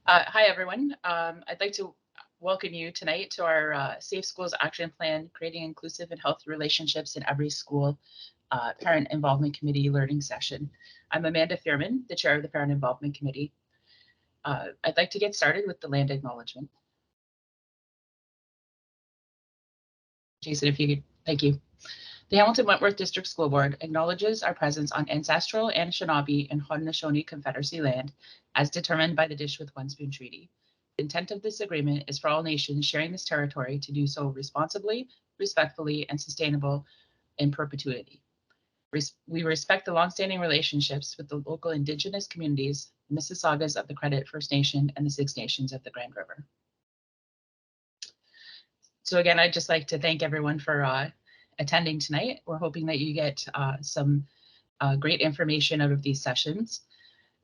Hi, everyone. I'd like to welcome you tonight to our Safe Schools Action Plan, Creating Inclusive and Healthy Relationships in Every School Parent Involvement Committee Learning Session. I'm Amanda Fearman, the Chair of the Parent Involvement Committee. I'd like to get started with the land acknowledgement. Jason, if you could, thank you. The Hamilton Wentworth District School Board acknowledges our presence on ancestral Anishinaabe and Haudenosaunee Confederacy land as determined by the Dish with One Spoon Treaty. The intent of this agreement is for all nations sharing this territory to do so responsibly, respectfully, and sustainable in perpetuity. We respect the longstanding relationships with the local Indigenous communities, the Mississaugas of the Credit First Nation, and the Six Nations of the Grand River. So again, I'd just like to thank everyone for attending tonight. We're hoping that you get some great information out of these sessions.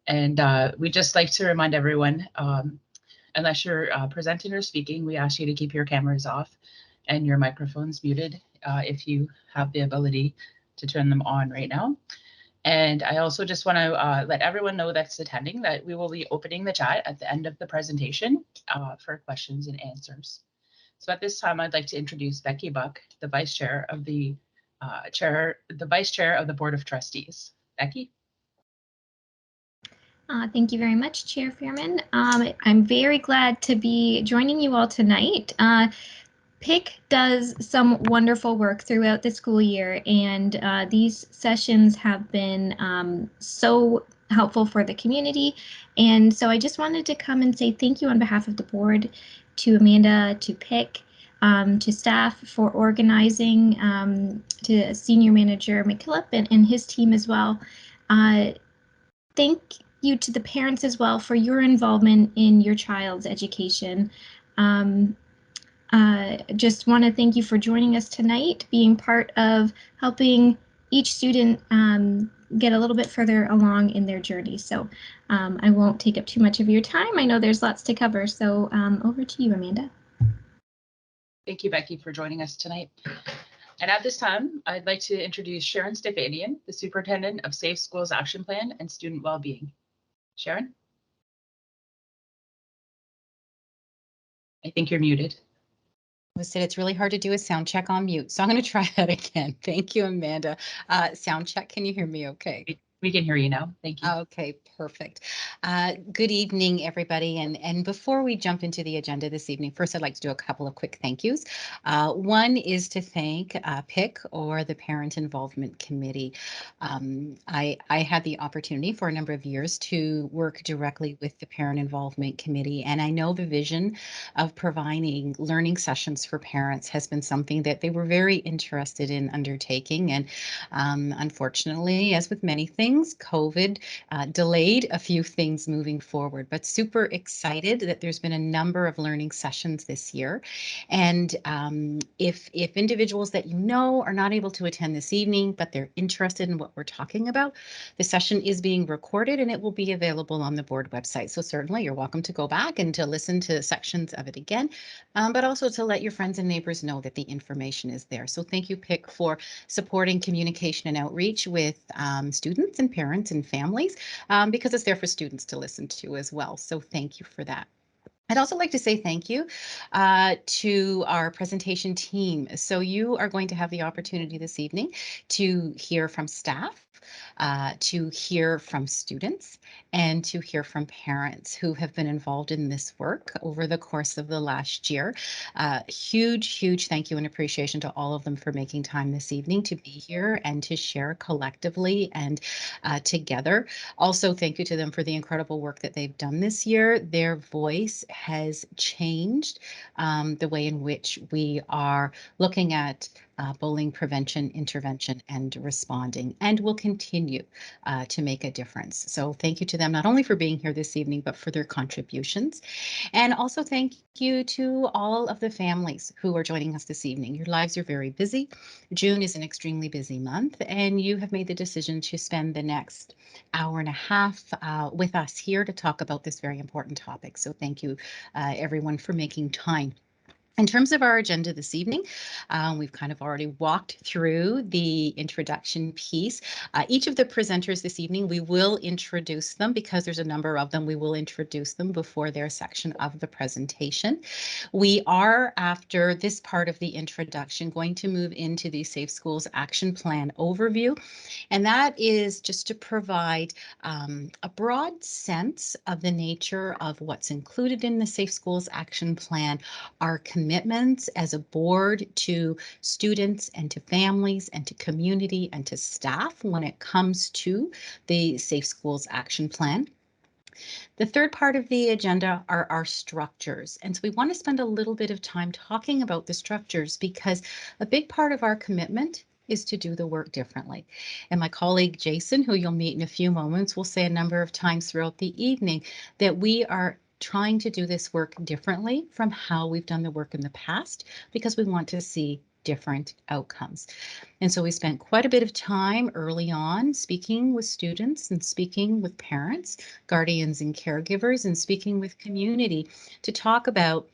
And we'd just like to remind everyone, unless you're presenting or speaking, we ask you to keep your cameras off and your microphones muted if you have the ability to turn them on right now. And I also just want to let everyone know that's attending that we will be opening the chat at the end of the presentation for questions and answers. So at this time, I'd like to introduce Becky Buck, the Vice Chair of the Board of Trustees. Becky. Thank you very much, Chair Fearman. I'm very glad to be joining you all tonight. PIC does some wonderful work throughout the school year, and these sessions have been so helpful for the community. And so I just wanted to come and say thank you on behalf of the board to Amanda, to PIC, to staff for organizing, to Senior Manager McKillop and his team as well. Thank you to the parents as well for your involvement in your child's education. Just want to thank you for joining us tonight, being part of helping each student get a little bit further along in their journey. So I won't take up too much of your time. I know there's lots to cover. So over to you, Amanda. Thank you, Becky, for joining us tonight. And at this time, I'd like to introduce Sharon Stefanian, the Superintendent of Safe Schools Action Plan and Student Wellbeing. Sharon? I think you're muted. I said it's really hard to do a sound check on mute, so I'm going to try that again. Thank you, Amanda. Sound check, can you hear me okay? We can hear you now. Thank you. Okay, perfect. Good evening, everybody. And before we jump into the agenda this evening, first I'd like to do a couple of quick thank yous. One is to thank PIC, or the Parent Involvement Committee. I had the opportunity for a number of years to work directly with the Parent Involvement Committee, and I know the vision of providing learning sessions for parents has been something that they were very interested in undertaking. And unfortunately, as with many things, COVID delayed a few things moving forward, but super excited that there's been a number of learning sessions this year. And if individuals that you know are not able to attend this evening, but they're interested in what we're talking about, the session is being recorded and it will be available on the board website. So certainly you're welcome to go back and to listen to sections of it again, but also to let your friends and neighbors know that the information is there. So thank you, PIC, for supporting communication and outreach with students and parents and families, because it's there for students to listen to as well. So thank you for that. I'd also like to say thank you to our presentation team. So you are going to have the opportunity this evening to hear from staff, to hear from students, and to hear from parents who have been involved in this work over the course of the last year. Huge thank you and appreciation to all of them for making time this evening to be here and to share collectively and together. Also, thank you to them for the incredible work that they've done this year. Their voice has changed the way in which we are looking at bullying prevention, intervention, and responding, and will continue to make a difference. So thank you to them, not only for being here this evening, but for their contributions. And also thank you to all of the families who are joining us this evening. Your lives are very busy. June is an extremely busy month, and you have made the decision to spend the next hour and a half with us here to talk about this very important topic. So thank you, everyone, for making time. In terms of our agenda this evening, we've kind of already walked through the introduction piece. Each of the presenters this evening, we will introduce them because there's a number of them. We will introduce them before their section of the presentation. We are, after this part of the introduction, going to move into the Safe Schools Action Plan overview. And that is just to provide a broad sense of the nature of what's included in the Safe Schools Action Plan, our commitments as a board to students and to families and to community and to staff when it comes to the Safe Schools Action Plan. The third part of the agenda are our structures. And so we want to spend a little bit of time talking about the structures because a big part of our commitment is to do the work differently. And my colleague Jason, who you'll meet in a few moments, will say a number of times throughout the evening that we are trying to do this work differently from how we've done the work in the past because we want to see different outcomes. And so we spent quite a bit of time early on speaking with students and speaking with parents, guardians and caregivers, and speaking with community to talk about,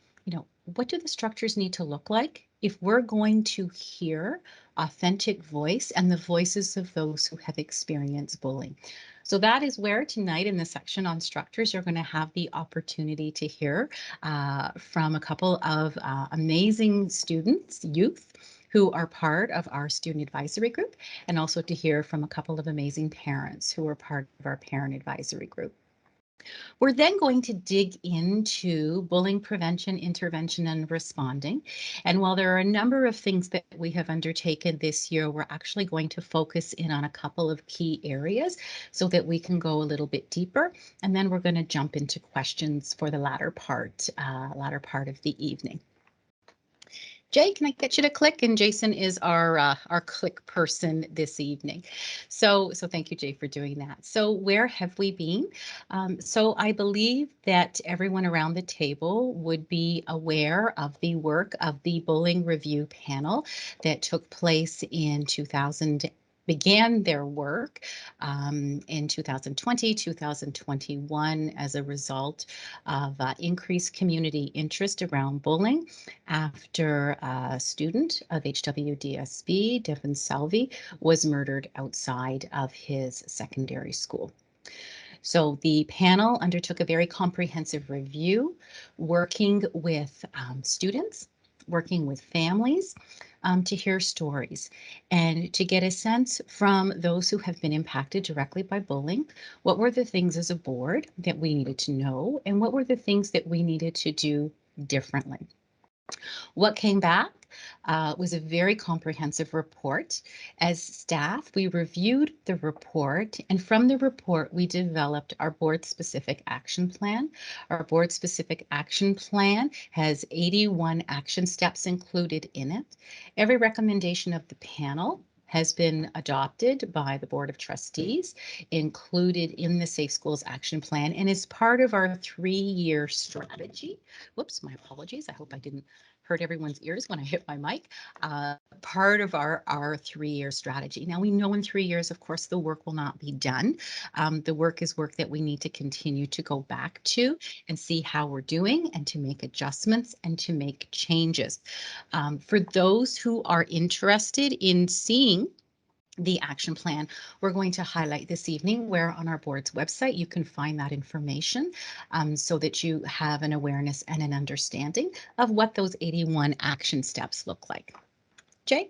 what do the structures need to look like if we're going to hear authentic voice and the voices of those who have experienced bullying. So that is where tonight in the section on structures, you're going to have the opportunity to hear from a couple of amazing students, youth, who are part of our student advisory group, and also to hear from a couple of amazing parents who are part of our parent advisory group. We're then going to dig into bullying prevention, intervention, and responding. And while there are a number of things that we have undertaken this year, we're actually going to focus in on a couple of key areas so that we can go a little bit deeper. And then we're going to jump into questions for the latter part of the evening. Jay, can I get you to click? And Jason is our click person this evening. So thank you, Jay, for doing that. So where have we been? So I believe that everyone around the table would be aware of the work of the Bullying Review Panel that took place in began their work in 2020, 2021 as a result of increased community interest around bullying after a student of HWDSB, Devin Salvi, was murdered outside of his secondary school. So the panel undertook a very comprehensive review, working with students, working with families, to hear stories and to get a sense from those who have been impacted directly by bullying. What were the things as a board that we needed to know, and what were the things that we needed to do differently? What came back was a very comprehensive report. As staff, we reviewed the report, and from the report, we developed our board-specific action plan. Our board-specific action plan has 81 action steps included in it. Every recommendation of the panel has been adopted by the Board of Trustees, included in the Safe Schools Action Plan, and is part of our 3-year strategy. Whoops, my apologies. I hope I didn't hurt everyone's ears when I hit my mic. Part of our 3-year strategy. Now, we know in 3 years, of course, the work will not be done. The work is work that we need to continue to go back to and see how we're doing and to make adjustments and to make changes. For those who are interested in seeing the action plan, we're going to highlight this evening where on our board's website you can find that information so that you have an awareness and an understanding of what those 81 action steps look like. Jay?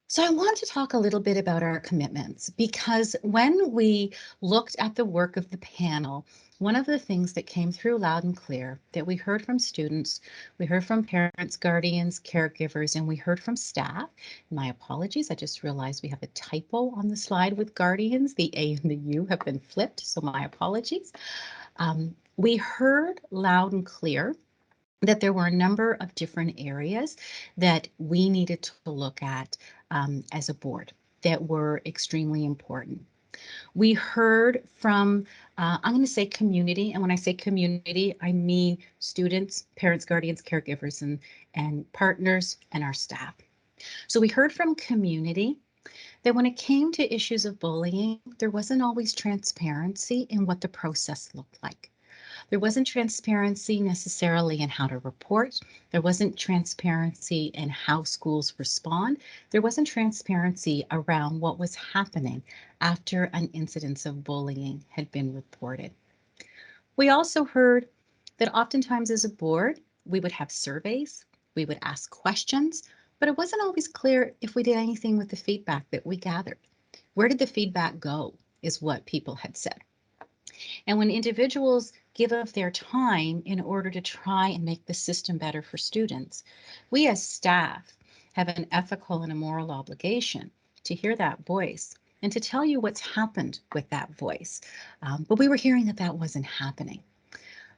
So I want to talk a little bit about our commitments, because when we looked at the work of the panel, one of the things that came through loud and clear that we heard from students, we heard from parents, guardians, caregivers, and we heard from staff. My apologies, I just realized we have a typo on the slide with guardians. The A and the U have been flipped, so my apologies. We heard loud and clear that there were a number of different areas that we needed to look at as a board that were extremely important. We heard from, I'm going to say community, and when I say community, I mean students, parents, guardians, caregivers, and partners, and our staff. So we heard from community that when it came to issues of bullying, there wasn't always transparency in what the process looked like. There wasn't transparency necessarily in how to report. There wasn't transparency in how schools respond. There wasn't transparency around what was happening after an incidence of bullying had been reported. We also heard that oftentimes as a board, we would have surveys, we would ask questions, but it wasn't always clear if we did anything with the feedback that we gathered. Where did the feedback go, is what people had said. And when individuals give of their time in order to try and make the system better for students, we as staff have an ethical and a moral obligation to hear that voice and to tell you what's happened with that voice. But we were hearing that that wasn't happening.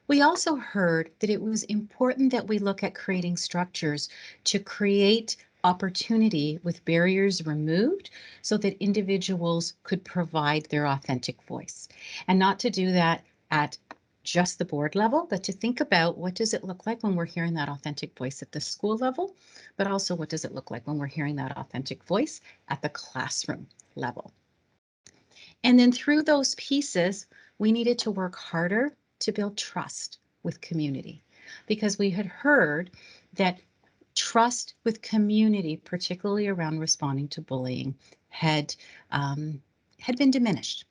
We also heard that it was important that we look at creating structures to create opportunity with barriers removed so that individuals could provide their authentic voice, and not to do that at just the board level, but to think about what does it look like when we're hearing that authentic voice at the school level, but also what does it look like when we're hearing that authentic voice at the classroom level. And then through those pieces, we needed to work harder to build trust with community, because we had heard that trust with community, particularly around responding to bullying, had been diminished,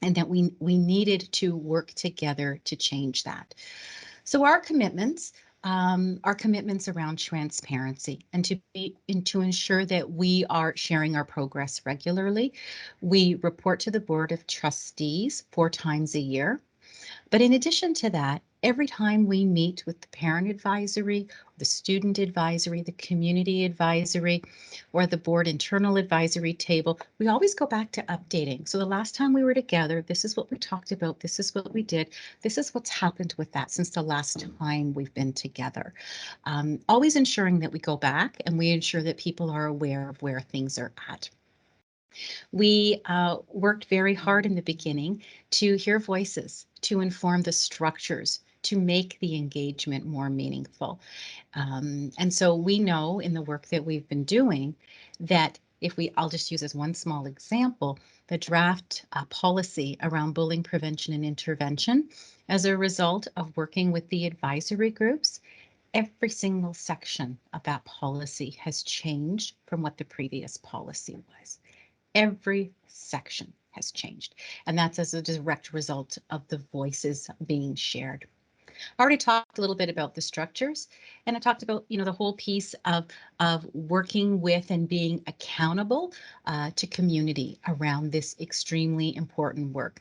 and that we needed to work together to change that. So our commitments around transparency and to ensure that we are sharing our progress regularly. We report to the Board of Trustees 4 times a year. But in addition to that, every time we meet with the parent advisory, the student advisory, the community advisory, or the board internal advisory table, we always go back to updating. So the last time we were together, this is what we talked about, this is what we did, this is what's happened with that since the last time we've been together. Always ensuring that we go back and we ensure that people are aware of where things are at. We worked very hard in the beginning to hear voices, to inform the structures, to make the engagement more meaningful. And so we know in the work that we've been doing that I'll just use as one small example, the draft policy around bullying prevention and intervention, as a result of working with the advisory groups, every single section of that policy has changed from what the previous policy was. Every section has changed, and that's as a direct result of the voices being shared. I already talked a little bit about the structures, and I talked about, the whole piece of working with and being accountable to community around this extremely important work.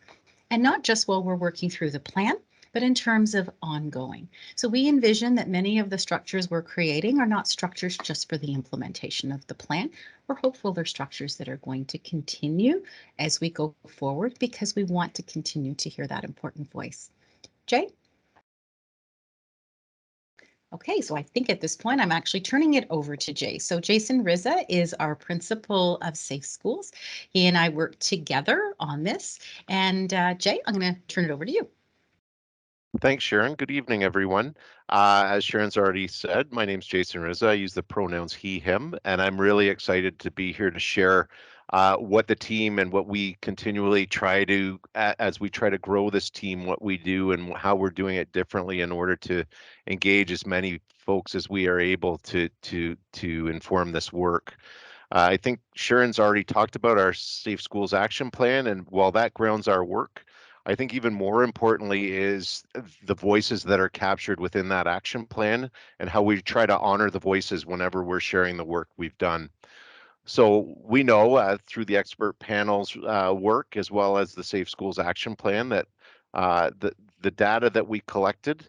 And not just while we're working through the plan, but in terms of ongoing. So we envision that many of the structures we're creating are not structures just for the implementation of the plan. We're hopeful they're structures that are going to continue as we go forward, because we want to continue to hear that important voice. Jay? Okay, so I think at this point, I'm actually turning it over to Jay. So Jason Rizza is our principal of Safe Schools. He and I work together on this. And Jay, I'm going to turn it over to you. Thanks, Sharon. Good evening, everyone. As Sharon's already said, my name's Jason Rizza. I use the pronouns he, him, and I'm really excited to be here to share what the team and what we continually try to, as we try to grow this team, what we do and how we're doing it differently in order to engage as many folks as we are able to inform this work. I think Sharon's already talked about our Safe Schools Action Plan, and while that grounds our work, I think even more importantly is the voices that are captured within that action plan and how we try to honor the voices whenever we're sharing the work we've done. So we know through the expert panel's work, as well as the Safe Schools Action Plan, that the data that we collected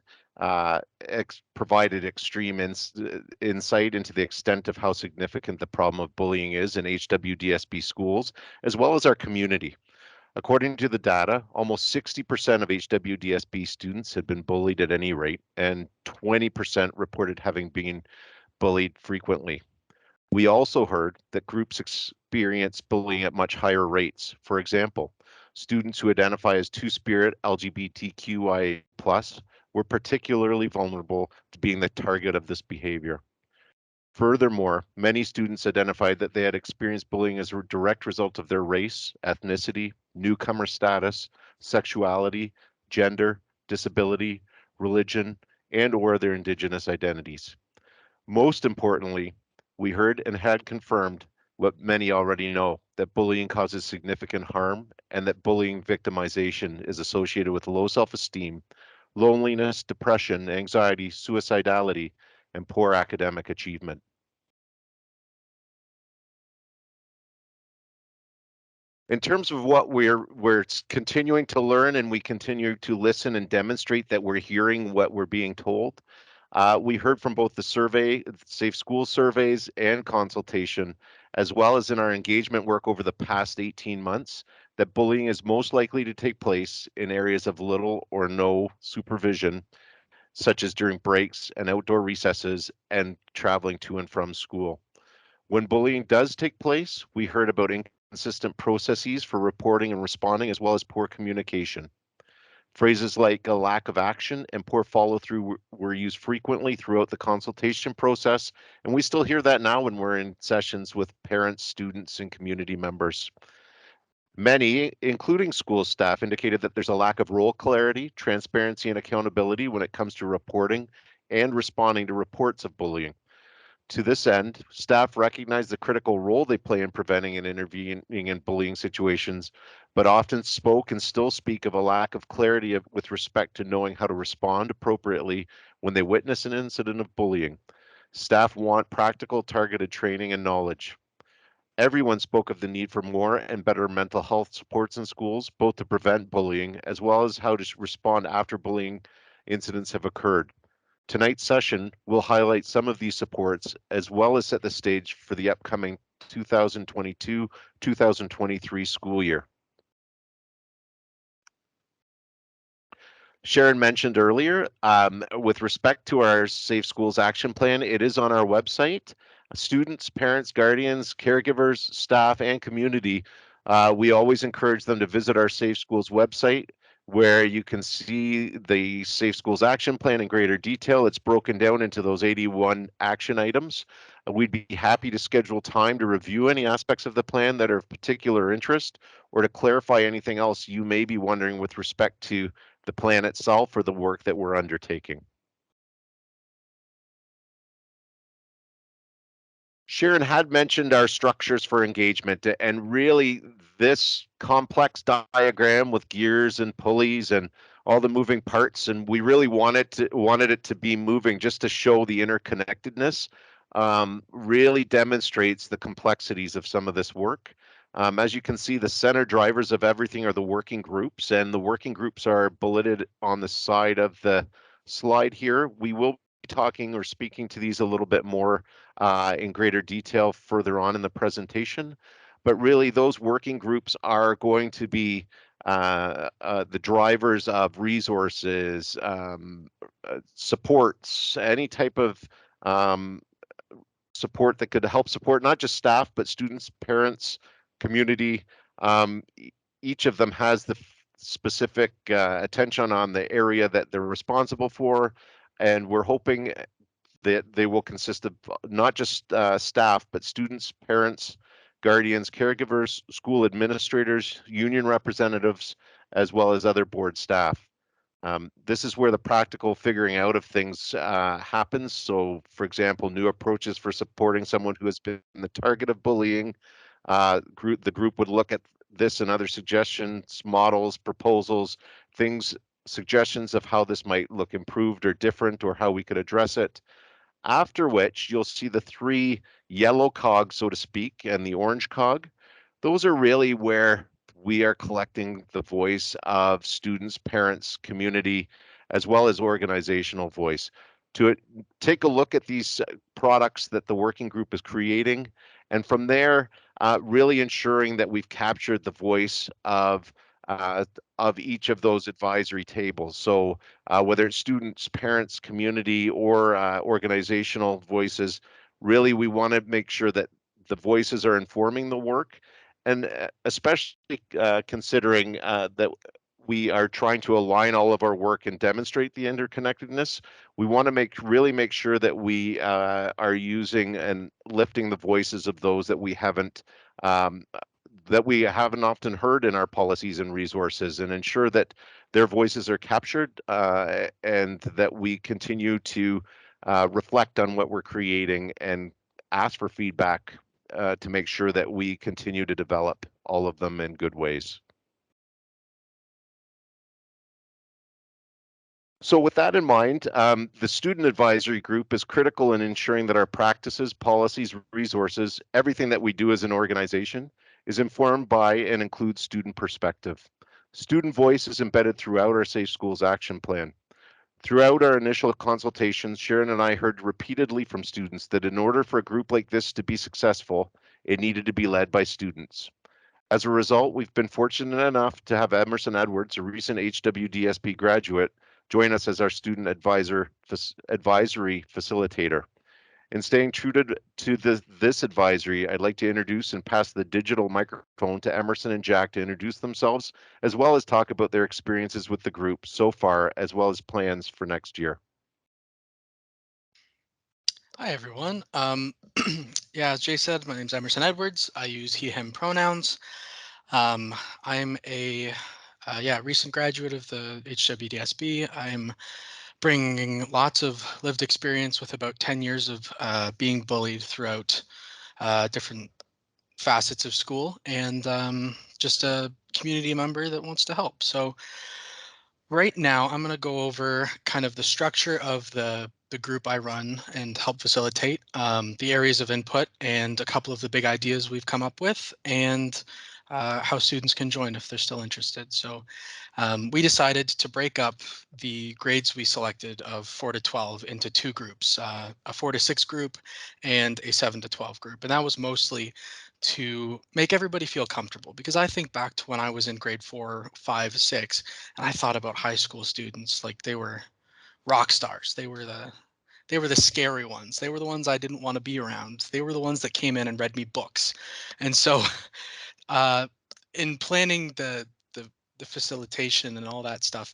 provided extreme insight into the extent of how significant the problem of bullying is in HWDSB schools, as well as our community. According to the data, almost 60% of HWDSB students had been bullied at any rate, and 20% reported having been bullied frequently. We also heard that groups experience bullying at much higher rates. For example, students who identify as Two-Spirit LGBTQIA+ were particularly vulnerable to being the target of this behavior. Furthermore, many students identified that they had experienced bullying as a direct result of their race, ethnicity, newcomer status, sexuality, gender, disability, religion, and/or their Indigenous identities. Most importantly, we heard and had confirmed what many already know, that bullying causes significant harm and that bullying victimization is associated with low self-esteem, loneliness, depression, anxiety, suicidality, and poor academic achievement. In terms of what we're continuing to learn, and we continue to listen and demonstrate that we're hearing what we're being told. We heard from both the survey, Safe Schools surveys and consultation, as well as in our engagement work over the past 18 months, that bullying is most likely to take place in areas of little or no supervision, such as during breaks and outdoor recesses and traveling to and from school. When bullying does take place, we heard about inconsistent processes for reporting and responding, as well as poor communication. Phrases like a lack of action and poor follow through were used frequently throughout the consultation process, and we still hear that now when we're in sessions with parents, students, and community members. Many, including school staff, indicated that there's a lack of role clarity, transparency, and accountability when it comes to reporting and responding to reports of bullying. To this end, staff recognize the critical role they play in preventing and intervening in bullying situations, but often spoke and still speak of a lack of clarity with respect to knowing how to respond appropriately when they witness an incident of bullying. Staff want practical, targeted training and knowledge. Everyone spoke of the need for more and better mental health supports in schools, both to prevent bullying as well as how to respond after bullying incidents have occurred. Tonight's session will highlight some of these supports as well as set the stage for the upcoming 2022-2023 school year. Sharon mentioned earlier, with respect to our Safe Schools Action Plan, it is on our website. Students, parents, guardians, caregivers, staff, and community, we always encourage them to visit our Safe Schools website, where you can see the Safe Schools Action Plan in greater detail. It's broken down into those 81 action items. We'd be happy to schedule time to review any aspects of the plan that are of particular interest, or to clarify anything else you may be wondering with respect to the plan itself or the work that we're undertaking. Sharon had mentioned our structures for engagement, and really this complex diagram with gears and pulleys and all the moving parts, and we really wanted it to be moving just to show the interconnectedness, really demonstrates the complexities of some of this work. As you can see, the center drivers of everything are the working groups, and the working groups are bulleted on the side of the slide here. We will be talking or speaking to these a little bit more in greater detail further on in the presentation. But really, those working groups are going to be the drivers of resources, supports, any type of support that could help support not just staff, but students, parents, community. Each of them has the specific attention on the area that they're responsible for, and we're hoping that they will consist of not just staff, but students, parents, guardians, caregivers, school administrators, union representatives, as well as other board staff. This is where the practical figuring out of things happens. So, for example, new approaches for supporting someone who has been the target of bullying. The group would look at this and other suggestions, models, proposals, suggestions of how this might look improved or different, or how we could address it. After which you'll see the three yellow cogs, so to speak, and the orange cog. Those are really where we are collecting the voice of students, parents, community, as well as organizational voice. To take a look at these products that the working group is creating, and from there, really ensuring that we've captured the voice of each of those advisory tables. So whether it's students, parents, community, or organizational voices, really we want to make sure that the voices are informing the work, and especially considering that we are trying to align all of our work and demonstrate the interconnectedness. We want to really make sure that we are using and lifting the voices of those that we haven't often heard in our policies and resources, and ensure that their voices are captured and that we continue to reflect on what we're creating and ask for feedback to make sure that we continue to develop all of them in good ways. So with that in mind, the student advisory group is critical in ensuring that our practices, policies, resources, everything that we do as an organization is informed by and includes student perspective. Student voice is embedded throughout our Safe Schools Action Plan. Throughout our initial consultations, Sharon and I heard repeatedly from students that in order for a group like this to be successful, it needed to be led by students. As a result, we've been fortunate enough to have Emerson Edwards, a recent HWDSB graduate, join us as our student advisory facilitator. In staying true to this advisory, I'd like to introduce and pass the digital microphone to Emerson and Jack to introduce themselves, as well as talk about their experiences with the group so far, as well as plans for next year. Hi, everyone. Yeah, as Jay said, my name's Emerson Edwards. I use he, him pronouns. I'm a recent graduate of the HWDSB. I'm bringing lots of lived experience with about 10 years of being bullied throughout different facets of school, and just a community member that wants to help. So right now, I'm going to go over kind of the structure of the group I run and help facilitate, the areas of input, and a couple of the big ideas we've come up with, and how students can join if they're still interested. So we decided to break up the grades we selected of 4 to 12 into two groups, a 4 to 6 group and a 7 to 12 group. And that was mostly to make everybody feel comfortable, because I think back to when I was in grade 4, 5, 6, and I thought about high school students like they were rock stars. They were the scary ones. They were the ones I didn't want to be around. They were the ones that came in and read me books. And so in planning the facilitation and all that stuff,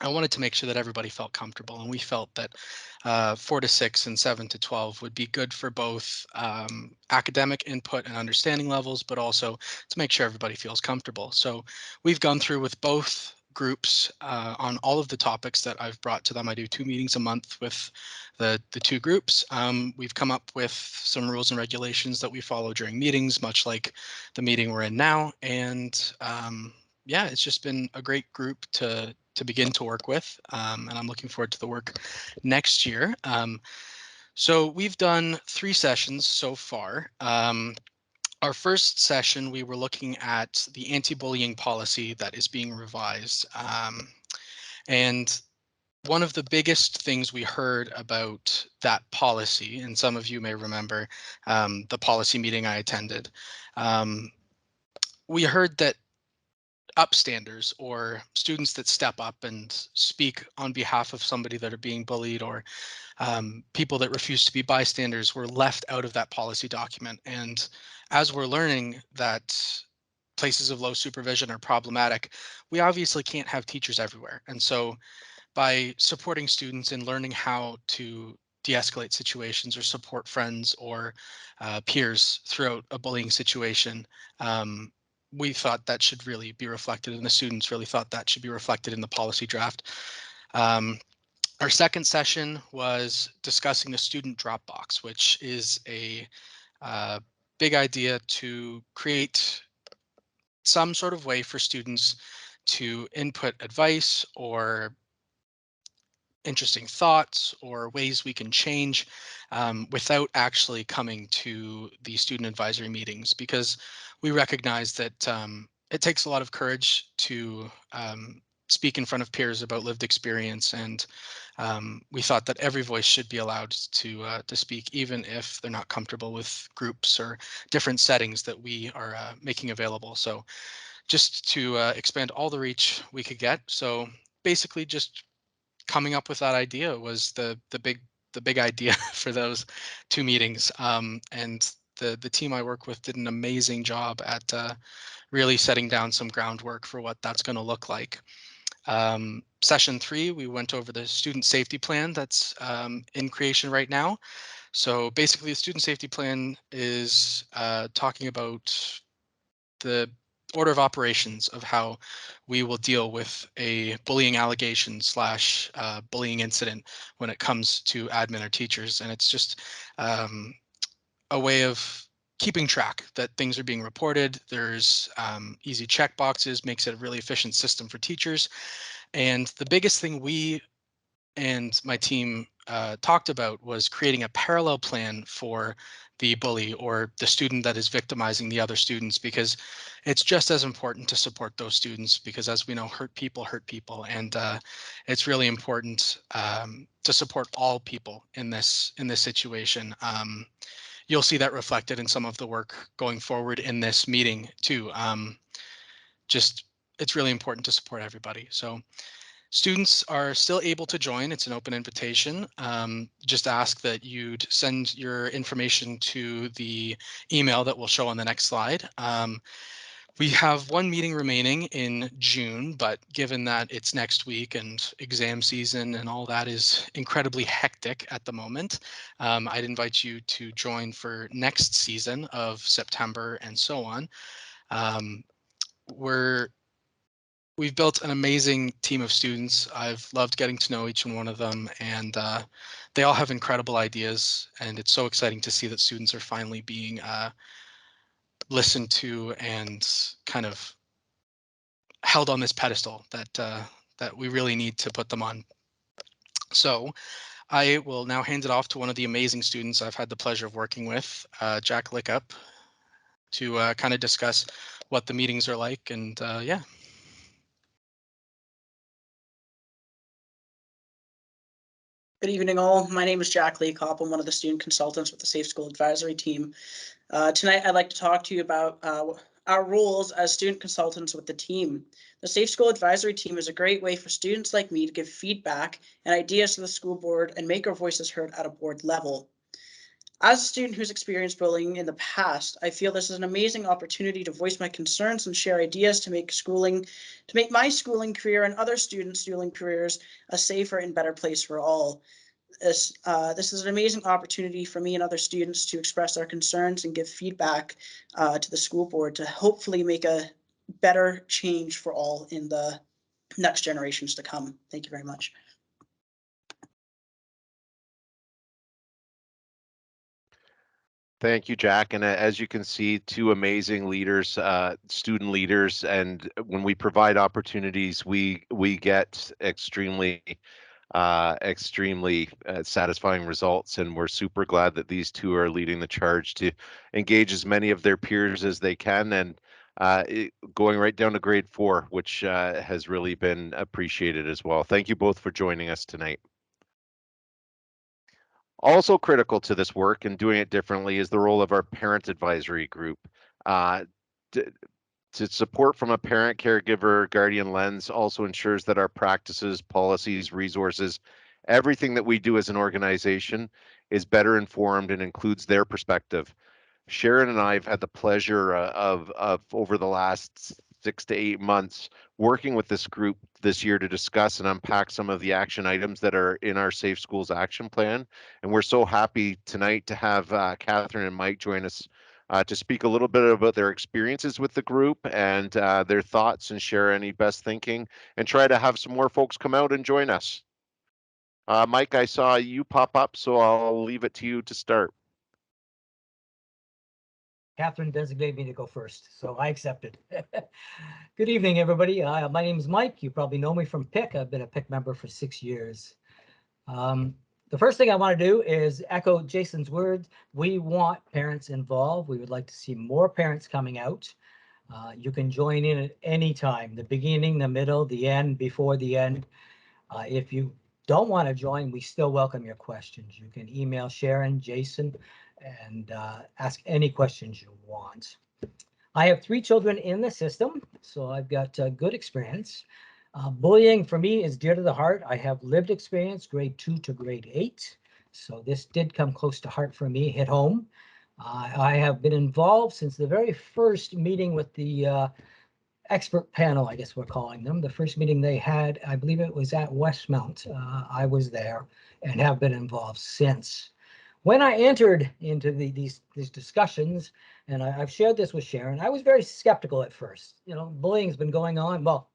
I wanted to make sure that everybody felt comfortable, and we felt that 4 to 6 and 7 to 12 would be good for both academic input and understanding levels, but also to make sure everybody feels comfortable. So we've gone through with both groups on all of the topics that I've brought to them. I do 2 meetings a month with the two groups. We've come up with some rules and regulations that we follow during meetings, much like the meeting we're in now. And yeah, it's just been a great group to begin to work with, and I'm looking forward to the work next year. So we've done 3 sessions so far. Our first session, we were looking at the anti-bullying policy that is being revised. And one of the biggest things we heard about that policy, and some of you may remember the policy meeting I attended, we heard that upstanders, or students that step up and speak on behalf of somebody that are being bullied, or people that refuse to be bystanders, were left out of that policy document. And as we're learning that places of low supervision are problematic, we obviously can't have teachers everywhere. And so by supporting students in learning how to de-escalate situations or support friends or peers throughout a bullying situation, we thought that should really be reflected, and the students really thought that should be reflected in the policy draft. Our second session was discussing the Student Dropbox, which is a big idea to create some sort of way for students to input advice or interesting thoughts or ways we can change without actually coming to the student advisory meetings, because we recognize that it takes a lot of courage to speak in front of peers about lived experience, and we thought that every voice should be allowed to speak, even if they're not comfortable with groups or different settings that we are making available. So just to expand all the reach we could get. So basically just coming up with that idea was the big idea for those 2 meetings. And the team I work with did an amazing job at really setting down some groundwork for what that's going to look like. Session 3, we went over the student safety plan that's in creation right now. So basically, the student safety plan is talking about order of operations of how we will deal with a bullying allegation slash bullying incident when it comes to admin or teachers. And it's just a way of keeping track that things are being reported. There's easy check boxes, makes it a really efficient system for teachers. And the biggest thing we and my team talked about was creating a parallel plan for the bully or the student that is victimizing the other students, because it's just as important to support those students, because as we know, hurt people, and it's really important to support all people in this situation. You'll see that reflected in some of the work going forward in this meeting too. Just it's really important to support everybody. So students are still able to join. It's an open invitation. Just ask that you'd send your information to the email that will show on the next slide. We have one meeting remaining in June, but given that it's next week and exam season and all that is incredibly hectic at the moment, I'd invite you to join for next season of September and so on. We've built an amazing team of students. I've loved getting to know each and one of them, and they all have incredible ideas, and it's so exciting to see that students are finally being listened to and kind of held on this pedestal that we really need to put them on. So I will now hand it off to one of the amazing students I've had the pleasure of working with, Jack Lickup, to kind of discuss what the meetings are like, and yeah. Good evening, all. My name is Jack Leacopp. I'm one of the student consultants with the Safe School Advisory Team. Tonight, I'd like to talk to you about our roles as student consultants with the team. The Safe School Advisory Team is a great way for students like me to give feedback and ideas to the school board and make our voices heard at a board level. As a student who's experienced bullying in the past, I feel this is an amazing opportunity to voice my concerns and share ideas to make my schooling career and other students' schooling careers a safer and better place for all. This is an amazing opportunity for me and other students to express our concerns and give feedback to the school board to hopefully make a better change for all in the next generations to come. Thank you very much. Thank you, Jack. And as you can see, two amazing leaders, student leaders, and when we provide opportunities, we get extremely satisfying results, and we're super glad that these two are leading the charge to engage as many of their peers as they can, and going right down to grade 4, which has really been appreciated as well. Thank you both for joining us tonight. Also critical to this work and doing it differently is the role of our parent advisory group. To support from a parent, caregiver, guardian lens also ensures that our practices, policies, resources, everything that we do as an organization is better informed and includes their perspective. Sharon and I have had the pleasure of over the last 6 to 8 months working with this group this year to discuss and unpack some of the action items that are in our Safe Schools action plan. And we're so happy tonight to have Catherine and Mike join us to speak a little bit about their experiences with the group and their thoughts and share any best thinking and try to have some more folks come out and join us. Mike, I saw you pop up, so I'll leave it to you to start. Catherine designated me to go first, so I accepted. Good evening, everybody. My name is Mike. You probably know me from PIC. I've been a PIC member for 6 years. The first thing I want to do is echo Jason's words. We want parents involved. We would like to see more parents coming out. You can join in at any time, the beginning, the middle, the end, before the end. If you don't want to join, we still welcome your questions. You can email Sharon, Jason, and ask any questions you want. I have 3 children in the system, so I've got good experience. Bullying for me is dear to the heart. I have lived experience, grade 2 to grade 8. So this did come close to heart for me, hit home. I have been involved since the very first meeting with the expert panel, I guess we're calling them. The first meeting they had, I believe it was at Westmount. I was there and have been involved since. When I entered into these discussions, and I've shared this with Sharon, I was very skeptical at first. You know, bullying's been going on. Well,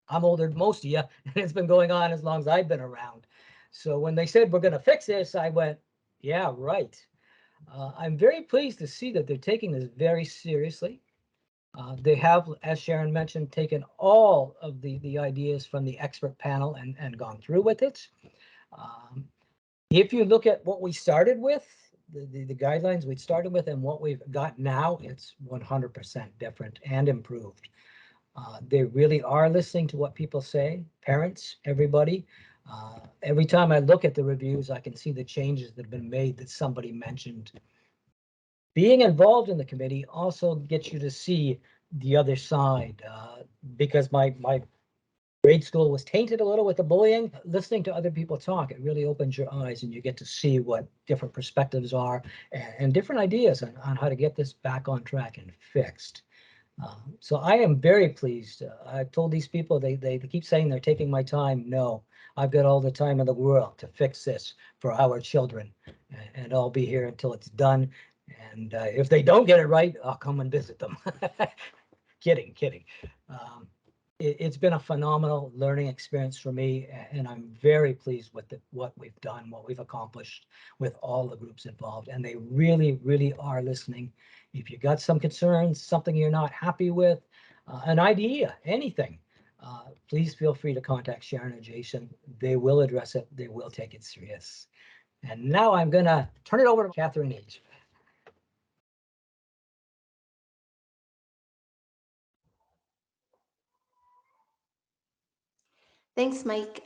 I'm older than most of you, and it's been going on as long as I've been around. So when they said we're going to fix this, I went, yeah, right. I'm very pleased to see that they're taking this very seriously. They have, as Sharon mentioned, taken all of the ideas from the expert panel and gone through with it. If you look at what we started with, the guidelines we started with and what we've got now, it's 100% different and improved. They really are listening to what people say, parents, everybody. Every time I look at the reviews, I can see the changes that have been made that somebody mentioned. Being involved in the committee also gets you to see the other side, because my grade school was tainted a little with the bullying. Listening to other people talk, it really opens your eyes and you get to see what different perspectives are and different ideas on how to get this back on track and fixed. So I am very pleased. I've told these people, they keep saying they're taking my time. No, I've got all the time in the world to fix this for our children, and I'll be here until it's done. And if they don't get it right, I'll come and visit them. Kidding. It's been a phenomenal learning experience for me, and I'm very pleased with what we've done, what we've accomplished with all the groups involved, and they really, really are listening. If you got some concerns, something you're not happy with, an idea, anything, please feel free to contact Sharon or Jason. They will address it. They will take it serious. And now I'm going to turn it over to Catherine H. Thanks, Mike.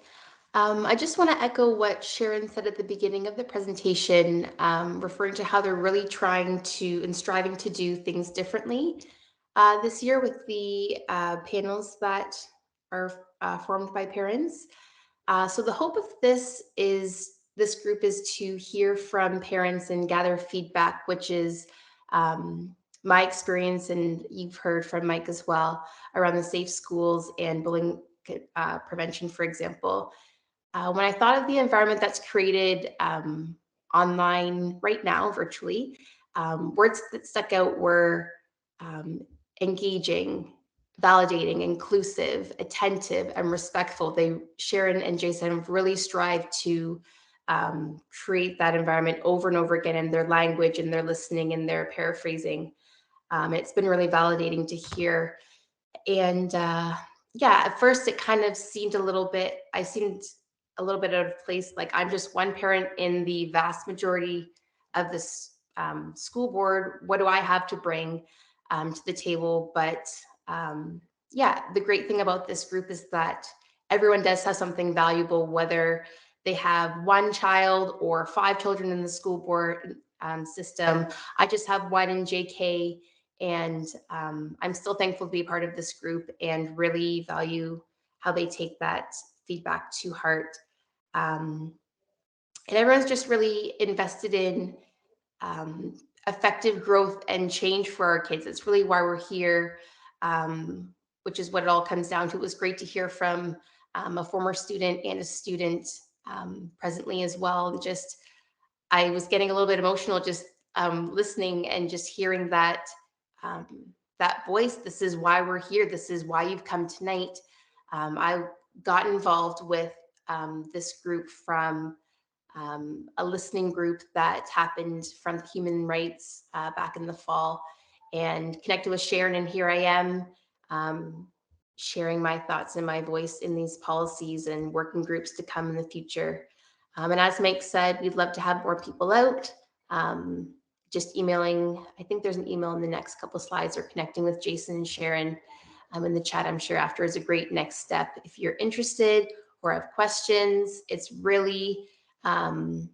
I just want to echo what Sharon said at the beginning of the presentation, referring to how they're really trying to and striving to do things differently this year with the panels that are formed by parents. So the hope of this group is to hear from parents and gather feedback, which is my experience, and you've heard from Mike as well, around the safe schools and bullying prevention, for example. When I thought of the environment that's created online right now, virtually, words that stuck out were engaging, validating, inclusive, attentive, and respectful. Sharon and Jason have really strived to create that environment over and over again in their language and their listening and their paraphrasing. It's been really validating to hear. And yeah, at first it kind of seemed I seemed a little bit out of place. Like, I'm just one parent in the vast majority of this school board. What do I have to bring to the table? But yeah, the great thing about this group is that everyone does have something valuable, whether they have one child or 5 children in the school board system. I just have one in JK. And I'm still thankful to be a part of this group and really value how they take that feedback to heart. And everyone's just really invested in effective growth and change for our kids. It's really why we're here, which is what it all comes down to. It was great to hear from a former student and a student presently as well. I was getting a little bit emotional just listening and just hearing that voice. This is why we're here. This is why you've come tonight. I got involved with this group from a listening group that happened from human rights back in the fall, and connected with Sharon. And here I am sharing my thoughts and my voice in these policies and working groups to come in the future. And as Mike said, we'd love to have more people out. Just emailing, I think there's an email in the next couple of slides, or connecting with Jason and Sharon in the chat, I'm sure after, is a great next step. If you're interested or have questions, it's really the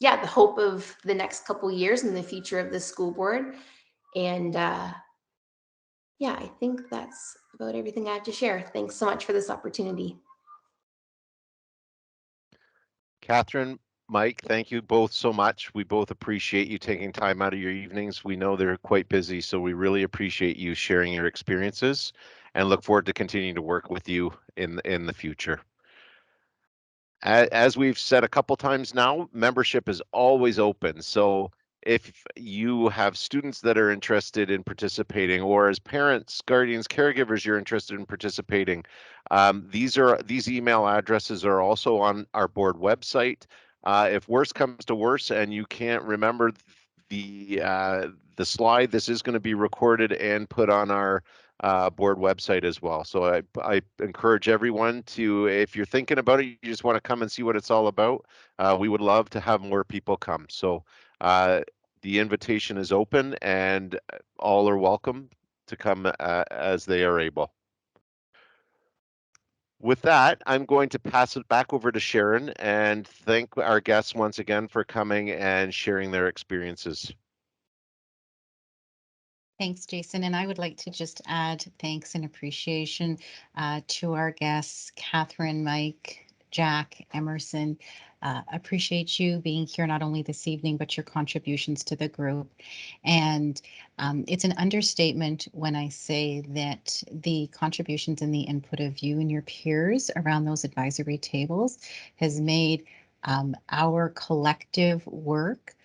the hope of the next couple of years and the future of the school board. And yeah, I think that's about everything I have to share. Thanks so much for this opportunity. Catherine, Mike, thank you both so much. We both appreciate you taking time out of your evenings. We know they're quite busy, so we really appreciate you sharing your experiences and look forward to continuing to work with you in the future. As we've said a couple times now, membership is always open. So if you have students that are interested in participating, or as parents, guardians, caregivers, you're interested in participating, these email addresses are also on our board website. If worse comes to worse and you can't remember the slide, this is going to be recorded and put on our board website as well. So I encourage everyone to, if you're thinking about it, you just want to come and see what it's all about. We would love to have more people come. So the invitation is open and all are welcome to come as they are able. With that, I'm going to pass it back over to Sharon and thank our guests once again for coming and sharing their experiences. Thanks, Jason. And I would like to just add thanks and appreciation to our guests, Catherine, Mike, Jack, Emerson. Appreciate you being here not only this evening, but your contributions to the group. And it's an understatement when I say that the contributions and the input of you and your peers around those advisory tables has made our collective work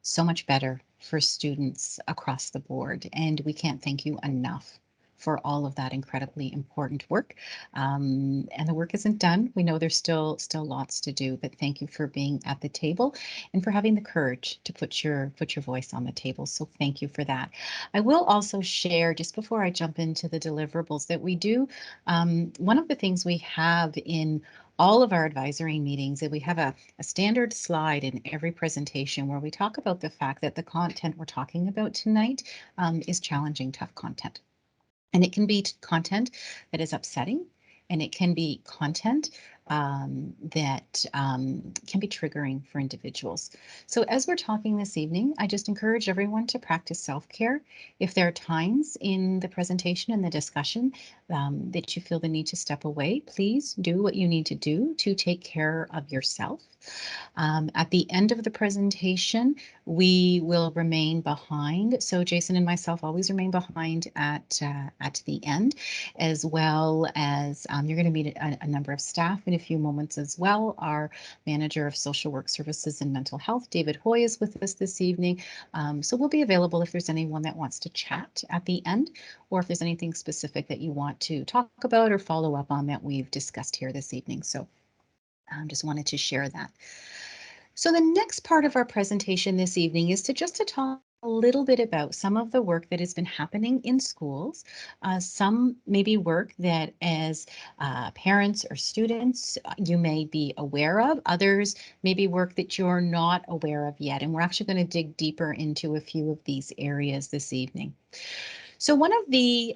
so much better for students across the board. And we can't thank you enough for all of that incredibly important work. And the work isn't done. We know there's still lots to do, but thank you for being at the table and for having the courage to put your voice on the table. So thank you for that. I will also share, just before I jump into the deliverables, that we do, one of the things we have in all of our advisory meetings, that we have a standard slide in every presentation where we talk about the fact that the content we're talking about tonight is challenging, tough content. And it can be content that is upsetting, and it can be content that can be triggering for individuals. So as we're talking this evening, I just encourage everyone to practice self-care. If there are times in the presentation and the discussion that you feel the need to step away, please do what you need to do to take care of yourself. At the end of the presentation, we will remain behind. So Jason and myself always remain behind at the end, as well as you're going to meet a number of staff in a few moments as well. Our manager of social work services and mental health, David Hoy, is with us this evening. So we'll be available if there's anyone that wants to chat at the end, or if there's anything specific that you want to talk about or follow up on that we've discussed here this evening. So just wanted to share that. So the next part of our presentation this evening is to talk a little bit about some of the work that has been happening in schools. Some maybe work that as parents or students you may be aware of. Others may be work that you're not aware of yet. And we're actually going to dig deeper into a few of these areas this evening. So one of the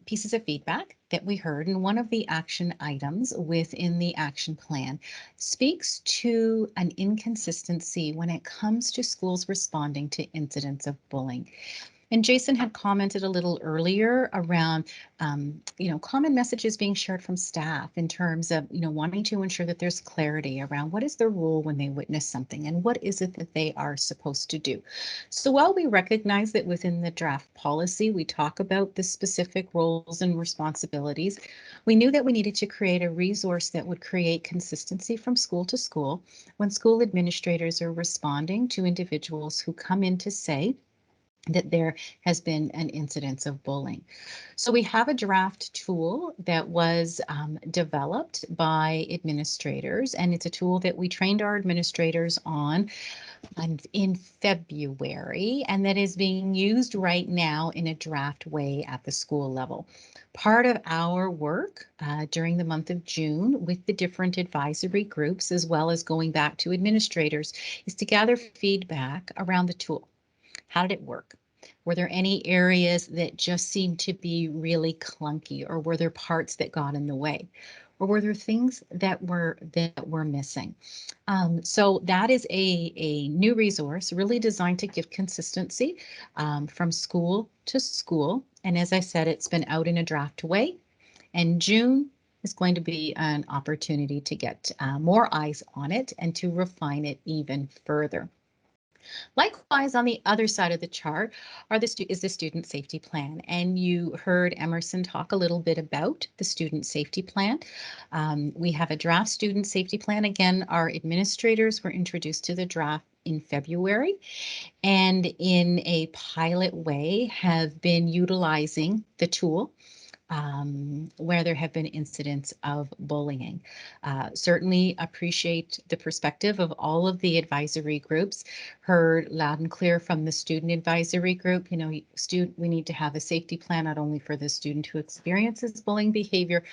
pieces of feedback that we heard, and one of the action items within the action plan, speaks to an inconsistency when it comes to schools responding to incidents of bullying. And Jason had commented a little earlier around, common messages being shared from staff in terms of, wanting to ensure that there's clarity around what is their role when they witness something and what is it that they are supposed to do. So while we recognize that within the draft policy, we talk about the specific roles and responsibilities, we knew that we needed to create a resource that would create consistency from school to school when school administrators are responding to individuals who come in to say that there has been an incidence of bullying. So we have a draft tool that was developed by administrators, and it's a tool that we trained our administrators on in February, and that is being used right now in a draft way at the school level. Part of our work during the month of June with the different advisory groups, as well as going back to administrators, is to gather feedback around the tool. How did it work? Were there any areas that just seemed to be really clunky, or were there parts that got in the way? Or were there things that were missing? So that is a new resource really designed to give consistency from school to school. And as I said, it's been out in a draft way. And June is going to be an opportunity to get more eyes on it and to refine it even further. Likewise, on the other side of the chart is the student safety plan. And you heard Emerson talk a little bit about the student safety plan. We have a draft student safety plan. Again, our administrators were introduced to the draft in February, and in a pilot way have been utilizing the tool where there have been incidents of bullying. Certainly appreciate the perspective of all of the advisory groups. Heard loud and clear from the student advisory group, you know, we need to have a safety plan not only for the student who experiences bullying behavior,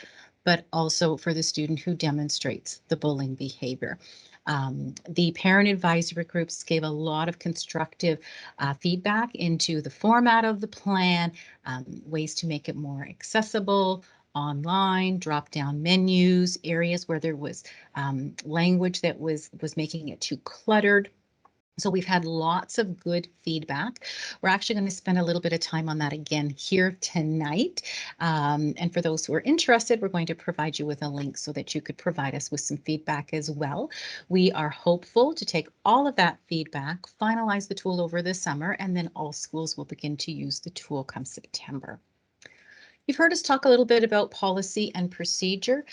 but also for the student who demonstrates the bullying behavior. The parent advisory groups gave a lot of constructive feedback into the format of the plan, ways to make it more accessible, online, drop-down menus, areas where there was language that was making it too cluttered. So we've had lots of good feedback. We're actually going to spend a little bit of time on that again here tonight. And for those who are interested, we're going to provide you with a link so that you could provide us with some feedback as well. We are hopeful to take all of that feedback, finalize the tool over the summer, and then all schools will begin to use the tool come September. You've heard us talk a little bit about policy and procedure.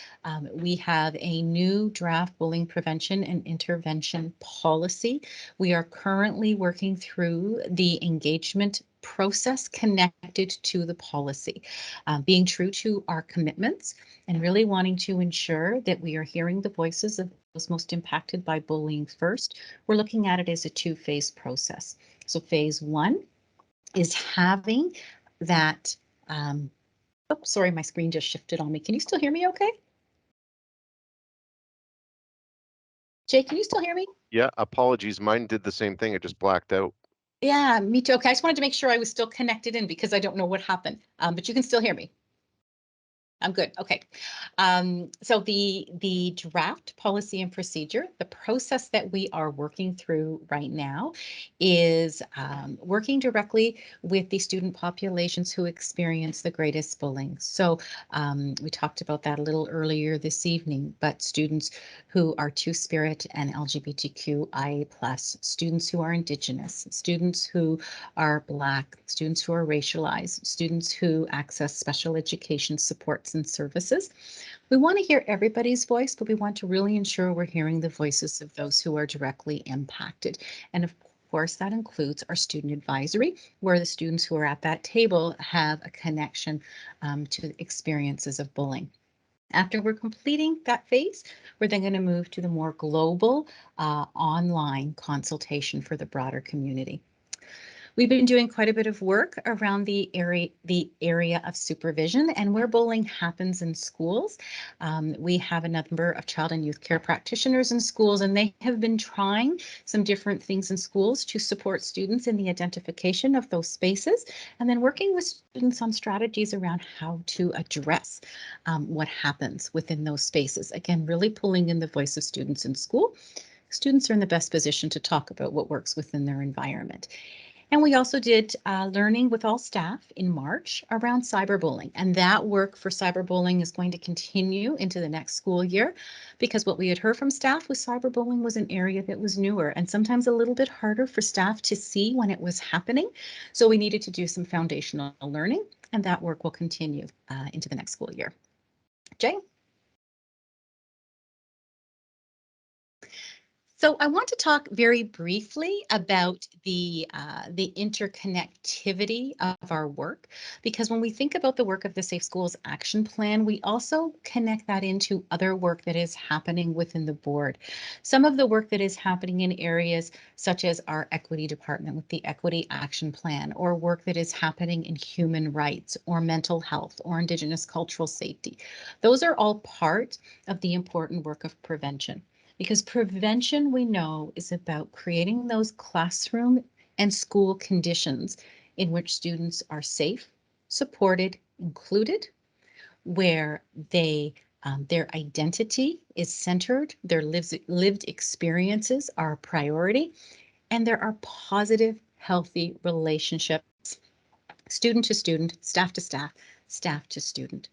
We have a new draft bullying prevention and intervention policy. We are currently working through the engagement process connected to the policy, being true to our commitments and really wanting to ensure that we are hearing the voices of those most impacted by bullying first. We're looking at it as a two-phase process. So phase one is having that oh, sorry, my screen just shifted on me. Can you still hear me okay? Jay, can you still hear me? Yeah, apologies. Mine did the same thing. It just blacked out. Yeah, me too. Okay, I just wanted to make sure I was still connected in because I don't know what happened, but you can still hear me. I'm good. Okay. So the draft policy and procedure, the process that we are working through right now is working directly with the student populations who experience the greatest bullying. So we talked about that a little earlier this evening, but students who are Two-Spirit and LGBTQIA+, students who are Indigenous, students who are Black, students who are racialized, students who access special education supports and services. We want to hear everybody's voice, but we want to really ensure we're hearing the voices of those who are directly impacted. And of course, that includes our student advisory, where the students who are at that table have a connection to experiences of bullying. After we're completing that phase, we're then going to move to the more global online consultation for the broader community. We've been doing quite a bit of work around the area of supervision and where bullying happens in schools. We have a number of child and youth care practitioners in schools, and they have been trying some different things in schools to support students in the identification of those spaces, and then working with students on strategies around how to address what happens within those spaces. Again, really pulling in the voice of students in school. Students are in the best position to talk about what works within their environment. And we also did learning with all staff in March around cyberbullying. And that work for cyberbullying is going to continue into the next school year, because what we had heard from staff was cyberbullying was an area that was newer and sometimes a little bit harder for staff to see when it was happening. So we needed to do some foundational learning, and that work will continue into the next school year. Jay? So I want to talk very briefly about the interconnectivity of our work, because when we think about the work of the Safe Schools Action Plan, we also connect that into other work that is happening within the board. Some of the work that is happening in areas such as our equity department with the Equity Action Plan, or work that is happening in human rights or mental health or Indigenous cultural safety. Those are all part of the important work of prevention. Because prevention, we know, is about creating those classroom and school conditions in which students are safe, supported, included, where they their identity is centered, their lived experiences are a priority, and there are positive, healthy relationships, student to student, staff to staff, staff to student.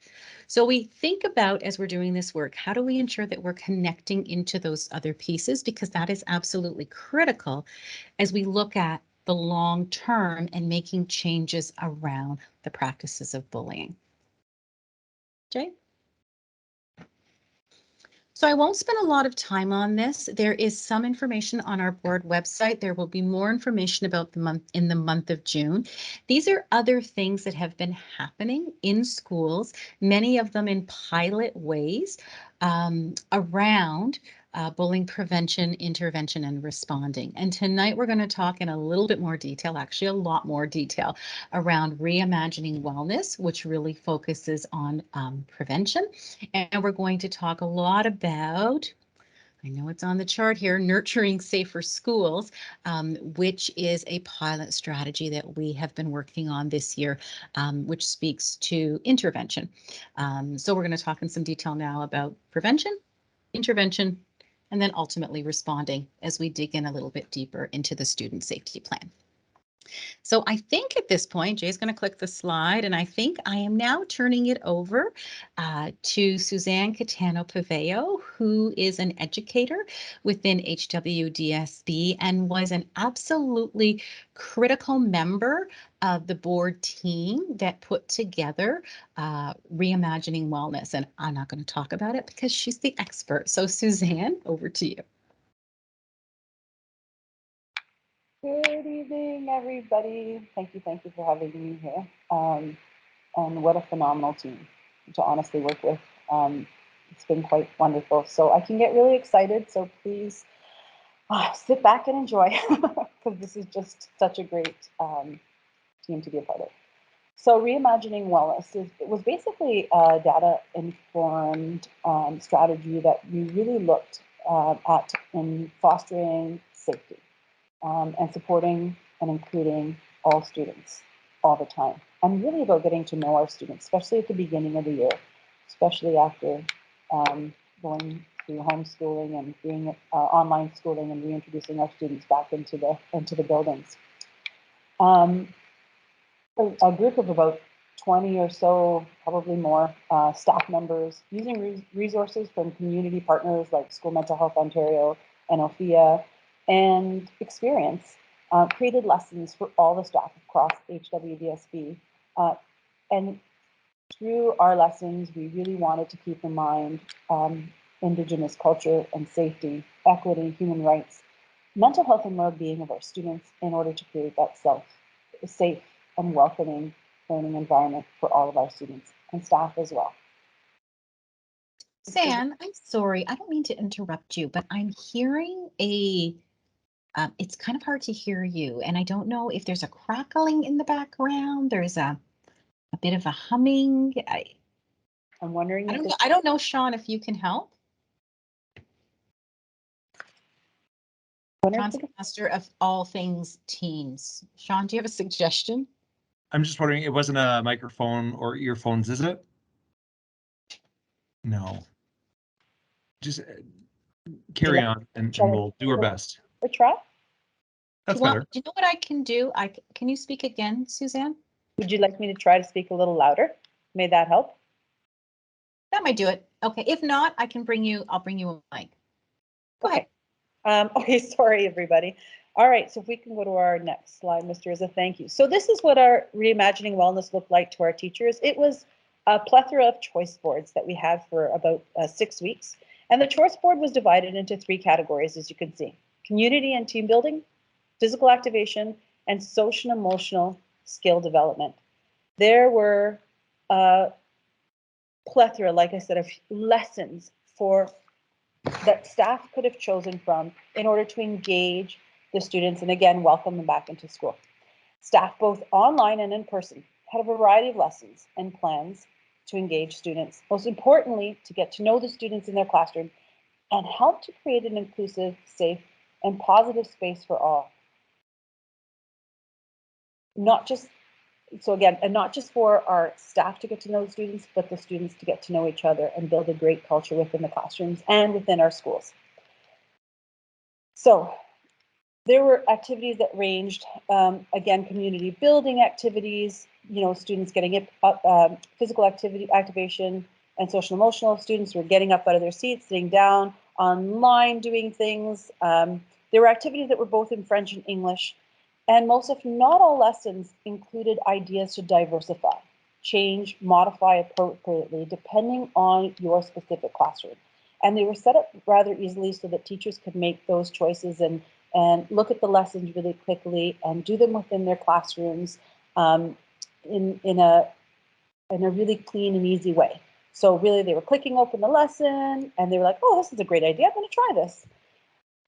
So we think about, as we're doing this work, how do we ensure that we're connecting into those other pieces? Because that is absolutely critical as we look at the long term and making changes around the practices of bullying. Jay? So I won't spend a lot of time on this. There is some information on our board website. There will be more information about the month in the month of June. These are other things that have been happening in schools, many of them in pilot ways around bullying prevention, intervention, and responding. And tonight we're going to talk in a little bit more detail, actually a lot more detail, around reimagining wellness, which really focuses on prevention. And we're going to talk a lot about, I know it's on the chart here, nurturing safer schools, which is a pilot strategy that we have been working on this year, which speaks to intervention. So we're going to talk in some detail now about prevention, intervention, and then ultimately responding as we dig in a little bit deeper into the student safety plan. So I think at this point, Jay's going to click the slide, and I think I am now turning it over to Suzanne Catano-Paveo, who is an educator within HWDSB and was an absolutely critical member of the board team that put together Reimagining Wellness. And I'm not going to talk about it because she's the expert. So Suzanne, over to you. Good evening, everybody. Thank you for having me here. And what a phenomenal team to honestly work with. It's been quite wonderful. So I can get really excited. So please sit back and enjoy, because this is just such a great team to be a part of. So Reimagining Wallace was basically a data-informed strategy that we really looked at in fostering safety. And supporting and including all students all the time. And really about getting to know our students, especially at the beginning of the year, especially after going through homeschooling and doing online schooling and reintroducing our students back into the buildings. A group of about 20 or so, probably more, staff members using resources from community partners like School Mental Health Ontario and OFIA, and experience, created lessons for all the staff across HWDSB. And through our lessons, we really wanted to keep in mind Indigenous culture and safety, equity, human rights, mental health and well-being of our students in order to create that safe and welcoming learning environment for all of our students and staff as well. Suzanne, I'm sorry, I don't mean to interrupt you, but I'm hearing it's kind of hard to hear you, and I don't know if there's a crackling in the background. There's a bit of a humming. I'm wondering. I don't know, Sean, if you can help. Sean's the master of all things Teams. Sean, do you have a suggestion? I'm just wondering, it wasn't a microphone or earphones, is it? No. Just carry on, and we'll do our best. Or try? That's better. Do you know what I can do? Can you speak again, Suzanne? Would you like me to try to speak a little louder? May that help? That might do it. Okay. If not, I'll bring you a mic. Go ahead. Okay, sorry, everybody. All right, so if we can go to our next slide, Mr. Rizza, thank you. So this is what our Reimagining Wellness looked like to our teachers. It was a plethora of choice boards that we had for about 6 weeks. And the choice board was divided into 3 categories, as you can see: community and team building, physical activation, and social and emotional skill development. There were a plethora, like I said, of lessons that staff could have chosen from in order to engage the students and, again, welcome them back into school. Staff, both online and in person, had a variety of lessons and plans to engage students. Most importantly, to get to know the students in their classroom and help to create an inclusive, safe, and positive space for all. Not just for our staff to get to know the students, but the students to get to know each other and build a great culture within the classrooms and within our schools. So there were activities that ranged, again, community building activities, students getting physical activation and social emotional. Students were getting up out of their seats, sitting down, online, doing things. There were activities that were both in French and English, and most, if not all, lessons included ideas to diversify, change, modify appropriately, depending on your specific classroom. And they were set up rather easily so that teachers could make those choices and look at the lessons really quickly and do them within their classrooms in a really clean and easy way. So really they were clicking open the lesson and they were like, oh, this is a great idea, I'm going to try this.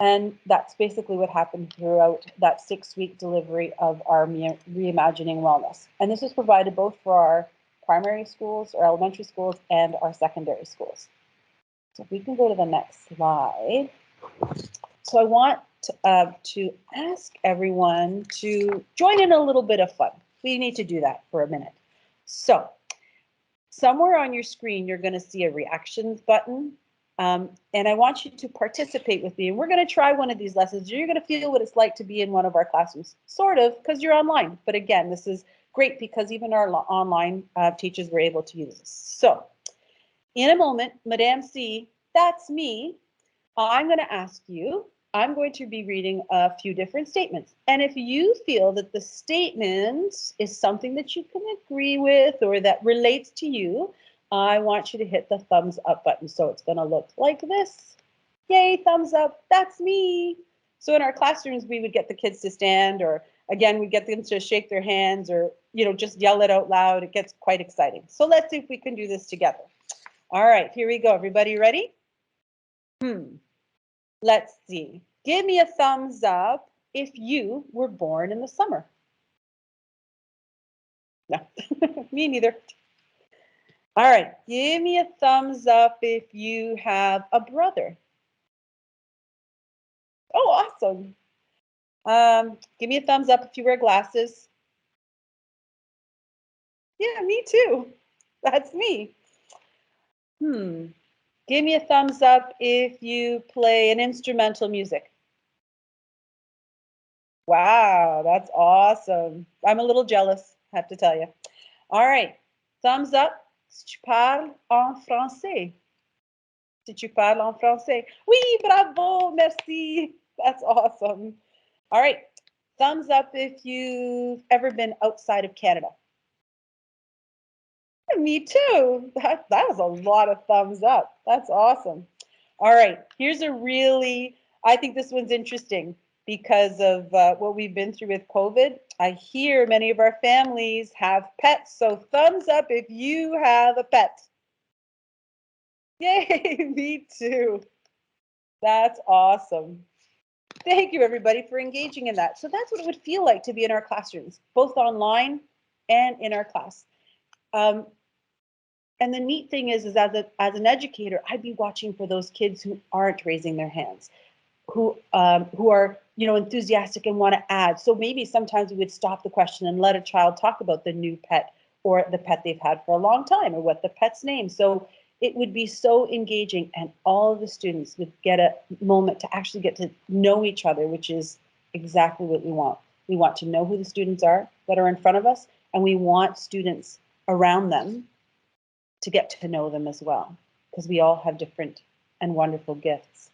And that's basically what happened throughout that 6-week delivery of our Reimagining Wellness. And this was provided both for our primary schools, our elementary schools, and our secondary schools. So if we can go to the next slide. So I want to ask everyone to join in a little bit of fun. We need to do that for a minute. So somewhere on your screen, you're going to see a reactions button. And I want you to participate with me. And we're going to try one of these lessons. You're going to feel what it's like to be in one of our classrooms, sort of, because you're online. But again, this is great because even our online teachers were able to use this. So in a moment, Madame C, that's me, I'm going to ask you, I'm going to be reading a few different statements. And if you feel that the statement is something that you can agree with or that relates to you, I want you to hit the thumbs up button. So it's going to look like this. Yay, thumbs up, that's me. So in our classrooms, we would get the kids to stand, or again, we get them to shake their hands, or just yell it out loud. It gets quite exciting. So let's see if we can do this together. All right, here we go. Everybody ready? Let's see. Give me a thumbs up if you were born in the summer. No, me neither. All right, give me a thumbs up if you have a brother. Oh, awesome. Give me a thumbs up if you wear glasses. Yeah, me too. That's me. Give me a thumbs up if you play an instrumental music. Wow, that's awesome. I'm a little jealous, I have to tell you. All right, thumbs up si tu parles en français. Si tu parles en français. Oui, bravo, merci. That's awesome. All right, thumbs up if you've ever been outside of Canada. Me too. That was a lot of thumbs up. That's awesome. All right, here's a really, I think this one's interesting because of what we've been through with COVID. I hear many of our families have pets, so thumbs up if you have a pet. Yay, me too. That's awesome. Thank you, everybody, for engaging in that. So that's what it would feel like to be in our classrooms, both online and in our class. And the neat thing is as an educator, I'd be watching for those kids who aren't raising their hands, who are enthusiastic and want to add. So maybe sometimes we would stop the question and let a child talk about the new pet or the pet they've had for a long time or what the pet's name. So it would be so engaging, and all of the students would get a moment to actually get to know each other, which is exactly what we want. We want to know who the students are that are in front of us, and we want students around them to get to know them as well, because we all have different and wonderful gifts.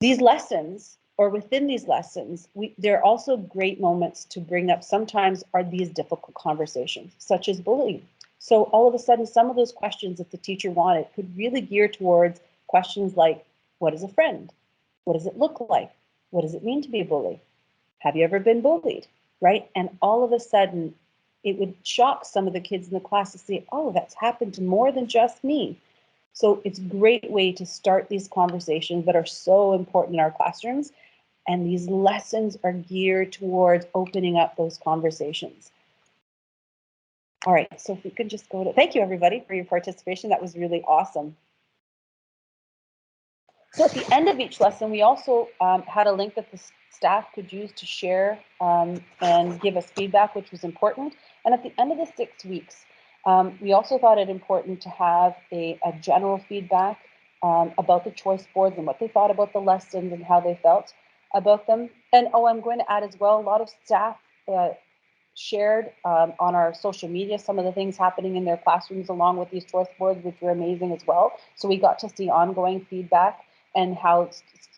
These lessons, or within these lessons, there are also great moments to bring up sometimes are these difficult conversations, such as bullying. So all of a sudden, some of those questions that the teacher wanted could really gear towards questions like, what is a friend? What does it look like? What does it mean to be a bully? Have you ever been bullied, right? And all of a sudden, it would shock some of the kids in the class to say, oh, that's happened to more than just me. So it's a great way to start these conversations that are so important in our classrooms. And these lessons are geared towards opening up those conversations. All right, so if we could just go to, thank you everybody for your participation. That was really awesome. So at the end of each lesson, we also had a link that the staff could use to share and give us feedback, which was important. And at the end of the 6 weeks, we also thought it important to have a general feedback about the choice boards and what they thought about the lessons and how they felt about them. And I'm going to add as well, a lot of staff shared on our social media some of the things happening in their classrooms along with these choice boards, which were amazing as well. So we got to see ongoing feedback and how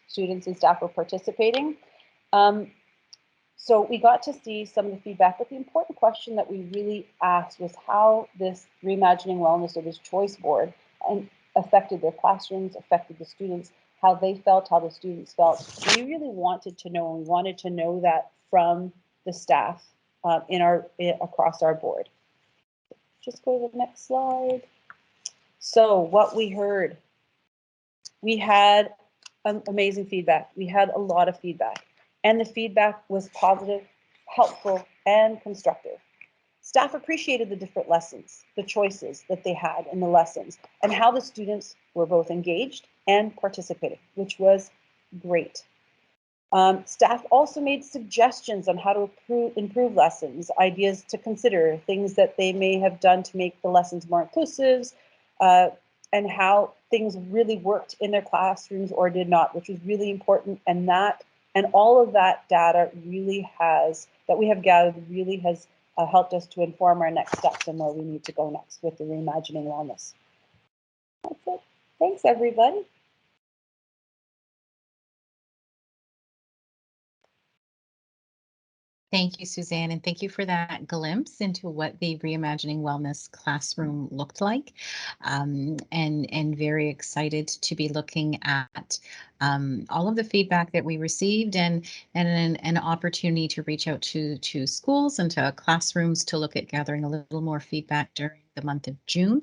students and staff were participating. So we got to see some of the feedback, but the important question that we really asked was how this Reimagining Wellness, or this choice board, and affected their classrooms, affected the students, how they felt, how the students felt. We really wanted to know, and we wanted to know that from the staff across our board. Just go to the next slide. So what we heard, we had amazing feedback. We had a lot of feedback, and the feedback was positive, helpful, and constructive. Staff appreciated the different lessons, the choices that they had in the lessons, and how the students were both engaged and participating, which was great. Staff also made suggestions on how to improve lessons, ideas to consider, things that they may have done to make the lessons more inclusive, and how things really worked in their classrooms or did not, which was really important. And all of that data really that we have gathered really has helped us to inform our next steps and where we need to go next with the Reimagining Wellness. That's it. Thanks, everybody. Thank you, Suzanne, and thank you for that glimpse into what the Reimagining Wellness classroom looked like, and very excited to be looking at all of the feedback that we received, and an opportunity to reach out to schools and to classrooms to look at gathering a little more feedback during the month of June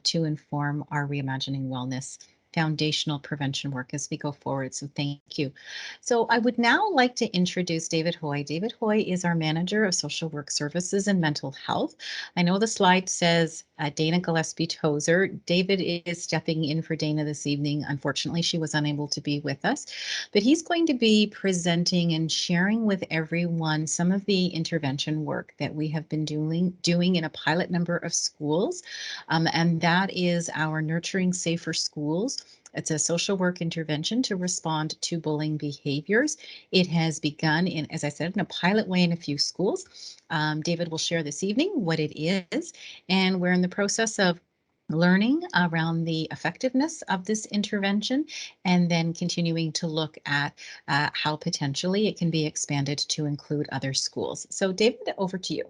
to inform our Reimagining Wellness foundational prevention work as we go forward. So thank you. So I would now like to introduce David Hoy. David Hoy is our Manager of Social Work Services and Mental Health. I know the slide says Dana Gillespie-Tozer. David is stepping in for Dana this evening. Unfortunately, she was unable to be with us, but he's going to be presenting and sharing with everyone some of the intervention work that we have been doing in a pilot number of schools, and that is our Nurturing Safer Schools. It's a social work intervention to respond to bullying behaviors. It has begun in, as I said, in a pilot way in a few schools. David will share this evening what it is, and we're in the process of learning around the effectiveness of this intervention, and then continuing to look at how potentially it can be expanded to include other schools. So David, over to you.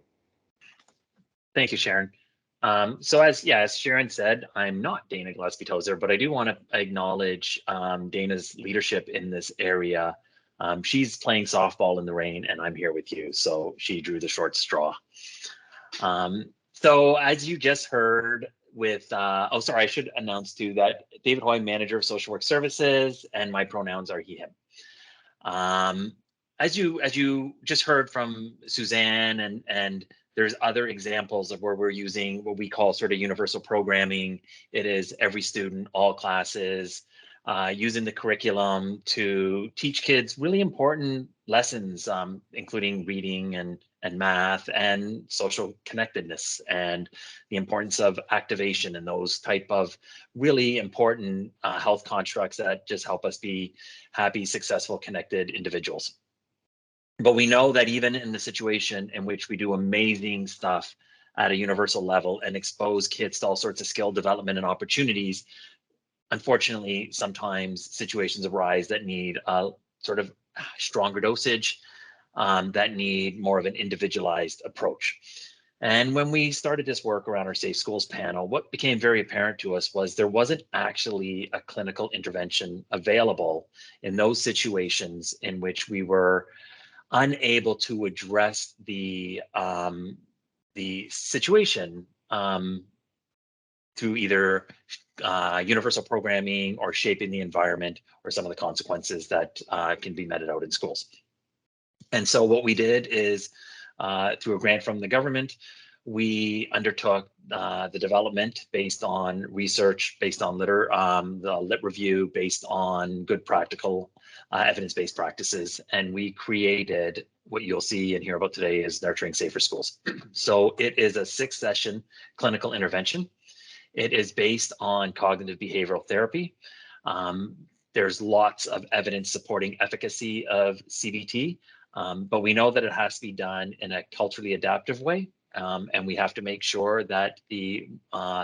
Thank you, Sharon. So as Sharon said, I'm not Dana Gillespie-Tozer, but I do want to acknowledge Dana's leadership in this area. She's playing softball in the rain, and I'm here with you, so she drew the short straw. So as you just heard with, I should announce too that David Hoy, Manager of Social Work Services, and my pronouns are he, him. As you just heard from Suzanne, and there's other examples of where we're using what we call sort of universal programming. It is every student, all classes, using the curriculum to teach kids really important lessons, including reading and math and social connectedness, and the importance of activation and those type of really important health constructs that just help us be happy, successful, connected individuals. But we know that even in the situation in which we do amazing stuff at a universal level and expose kids to all sorts of skill development and opportunities, unfortunately, sometimes situations arise that need a sort of stronger dosage, that need more of an individualized approach. And when we started this work around our Safe Schools panel, what became very apparent to us was there wasn't actually a clinical intervention available in those situations in which we were unable to address the situation through either universal programming or shaping the environment, or some of the consequences that can be meted out in schools. And so what we did is, through a grant from the government, we undertook the development based on research, based on the lit review, based on good practical evidence-based practices, and we created what you'll see and hear about today is Nurturing Safer Schools. So it is a 6-session clinical intervention. It is based on cognitive behavioral therapy. There's lots of evidence supporting efficacy of CBT. But we know that it has to be done in a culturally adaptive way. And we have to make sure that the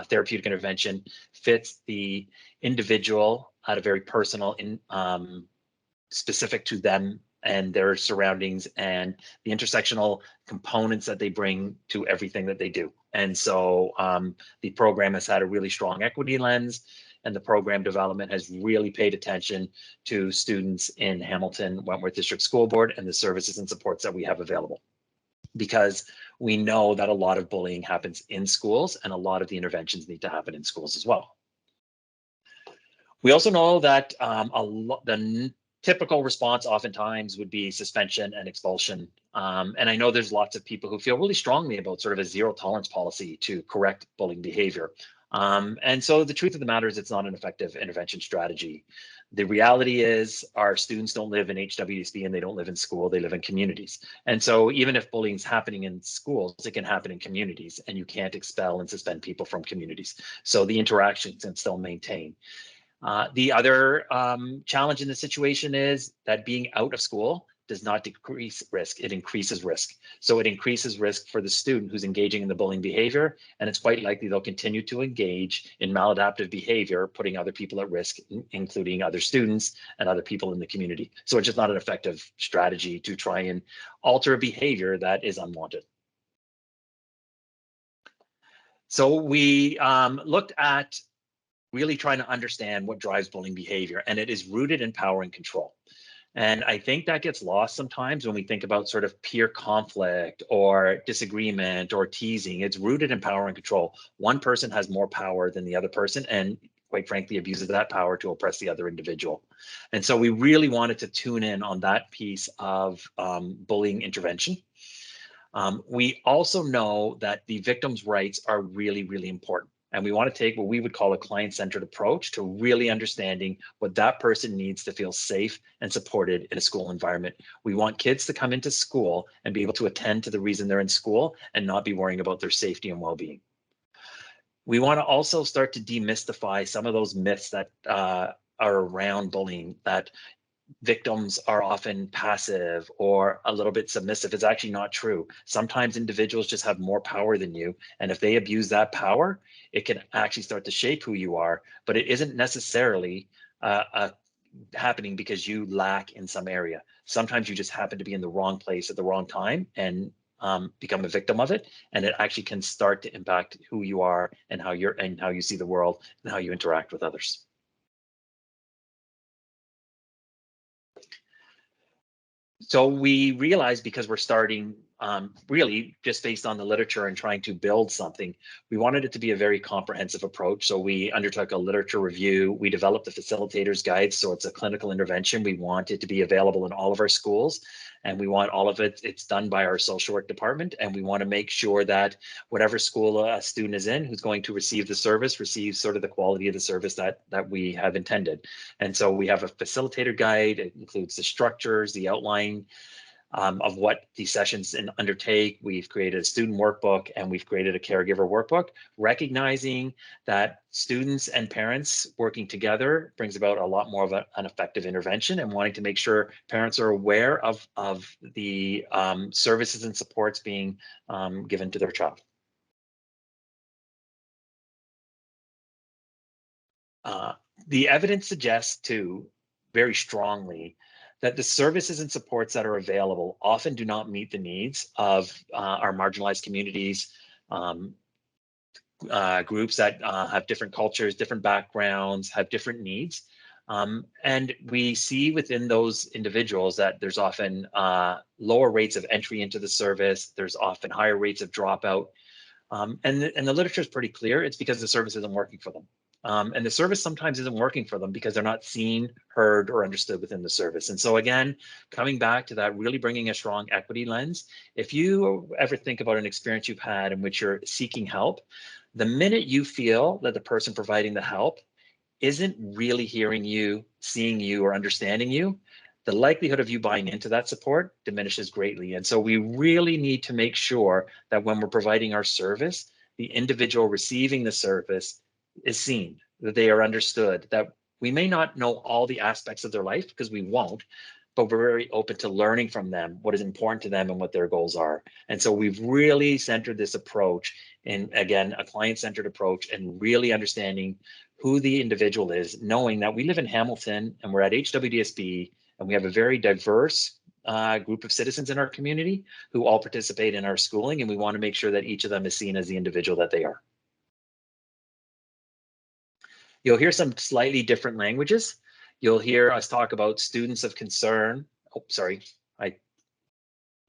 therapeutic intervention fits the individual at a very personal, specific to them and their surroundings and the intersectional components that they bring to everything that they do. And so the program has had a really strong equity lens, and the program development has really paid attention to students in Hamilton Wentworth District School Board and the services and supports that we have available. Because we know that a lot of bullying happens in schools and a lot of the interventions need to happen in schools as well. We also know that the typical response oftentimes would be suspension and expulsion. And I know there's lots of people who feel really strongly about sort of a zero tolerance policy to correct bullying behavior. And so the truth of the matter is it's not an effective intervention strategy. The reality is our students don't live in HWDSB and they don't live in school, they live in communities. And so even if bullying is happening in schools, it can happen in communities, and you can't expel and suspend people from communities. So the interactions can still maintain. The other challenge in the situation is that being out of school does not decrease risk, it increases risk. So it increases risk for the student who's engaging in the bullying behavior, and it's quite likely they'll continue to engage in maladaptive behavior, putting other people at risk, including other students and other people in the community. So it's just not an effective strategy to try and alter a behavior that is unwanted. So we looked at really trying to understand what drives bullying behavior, and it is rooted in power and control. And I think that gets lost sometimes when we think about sort of peer conflict or disagreement or teasing. It's rooted in power and control. One person has more power than the other person, and quite frankly, abuses that power to oppress the other individual. And so we really wanted to tune in on that piece of bullying intervention. We also know that the victim's rights are really, really important. And we want to take what we would call a client-centered approach to really understanding what that person needs to feel safe and supported in a school environment. We want kids to come into school and be able to attend to the reason they're in school and not be worrying about their safety and well-being. We want to also start to demystify some of those myths that are around bullying, that victims are often passive or a little bit submissive. It's actually not true. Sometimes individuals just have more power than you, and if they abuse that power, it can actually start to shape who you are, but it isn't necessarily happening because you lack in some area. Sometimes you just happen to be in the wrong place at the wrong time and become a victim of it, and it actually can start to impact who you are and how you see the world and how you interact with others. So we realized, because we're starting really just based on the literature and trying to build something, we wanted it to be a very comprehensive approach. So we undertook a literature review. We developed the Facilitator's Guide. So it's a clinical intervention. We want it to be available in all of our schools. And we want all of it, it's done by our social work department. And we want to make sure that whatever school a student is in who's going to receive the service receives sort of the quality of the service that we have intended. And so we have a facilitator guide. It includes the structures, the outline of what these sessions undertake. We've created a student workbook, and we've created a caregiver workbook, recognizing that students and parents working together brings about a lot more of an effective intervention, and wanting to make sure parents are aware of the services and supports being given to their child. The evidence suggests too, very strongly, that the services and supports that are available often do not meet the needs of our marginalized communities, groups that have different cultures, different backgrounds, have different needs. And we see within those individuals that there's often lower rates of entry into the service. There's often higher rates of dropout. And the literature is pretty clear. It's because the service isn't working for them. And the service sometimes isn't working for them because they're not seen, heard, or understood within the service. And so again, coming back to that, really bringing a strong equity lens. If you ever think about an experience you've had in which you're seeking help, the minute you feel that the person providing the help isn't really hearing you, seeing you, or understanding you, the likelihood of you buying into that support diminishes greatly. And so we really need to make sure that when we're providing our service, the individual receiving the service is seen, that they are understood, that we may not know all the aspects of their life, because we won't, but we're very open to learning from them, what is important to them and what their goals are. And so we've really centered this approach in, again, a client-centered approach and really understanding who the individual is, knowing that we live in Hamilton and we're at HWDSB and we have a very diverse group of citizens in our community who all participate in our schooling, and we want to make sure that each of them is seen as the individual that they are. You'll hear some slightly different languages. You'll hear us talk about students of concern. Oh, sorry, I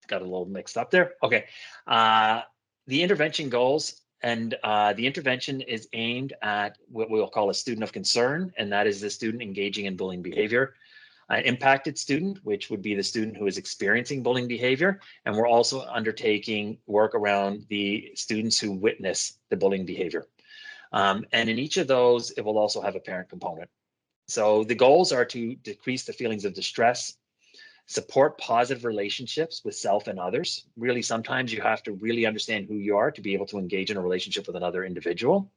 got a little mixed up there. Okay, the intervention goals, and the intervention is aimed at what we'll call a student of concern, and that is the student engaging in bullying behavior. Impacted student, which would be the student who is experiencing bullying behavior, and we're also undertaking work around the students who witness the bullying behavior. And in each of those, it will also have a parent component. So the goals are to decrease the feelings of distress, support positive relationships with self and others. Really, sometimes you have to really understand who you are to be able to engage in a relationship with another individual.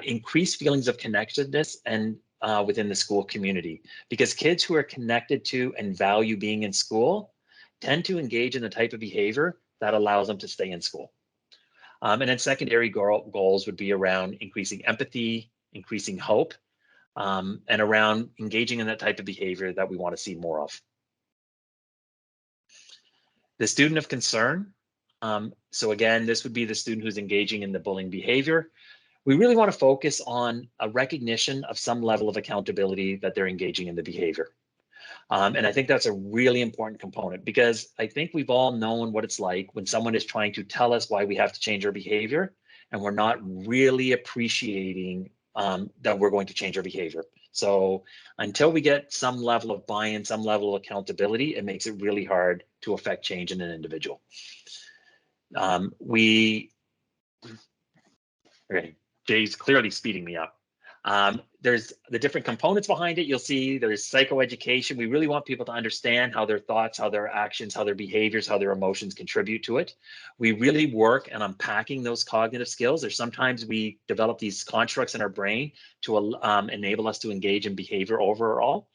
Increase feelings of connectedness and within the school community, because kids who are connected to and value being in school tend to engage in the type of behavior that allows them to stay in school. And then secondary goals would be around increasing empathy, increasing hope, and around engaging in that type of behavior that we want to see more of. The student of concern. So again, this would be the student who's engaging in the bullying behavior. We really want to focus on a recognition of some level of accountability that they're engaging in the behavior. And I think that's a really important component, because I think we've all known what it's like when someone is trying to tell us why we have to change our behavior, and we're not really appreciating that we're going to change our behavior. So until we get some level of buy-in, some level of accountability, it makes it really hard to affect change in an individual. Okay, Jay's clearly speeding me up. There's the different components behind it. You'll see there's psychoeducation. We really want people to understand how their thoughts, how their actions, how their behaviors, how their emotions contribute to it. We really work on unpacking those cognitive skills. There's sometimes we develop these constructs in our brain to enable us to engage in behavior overall.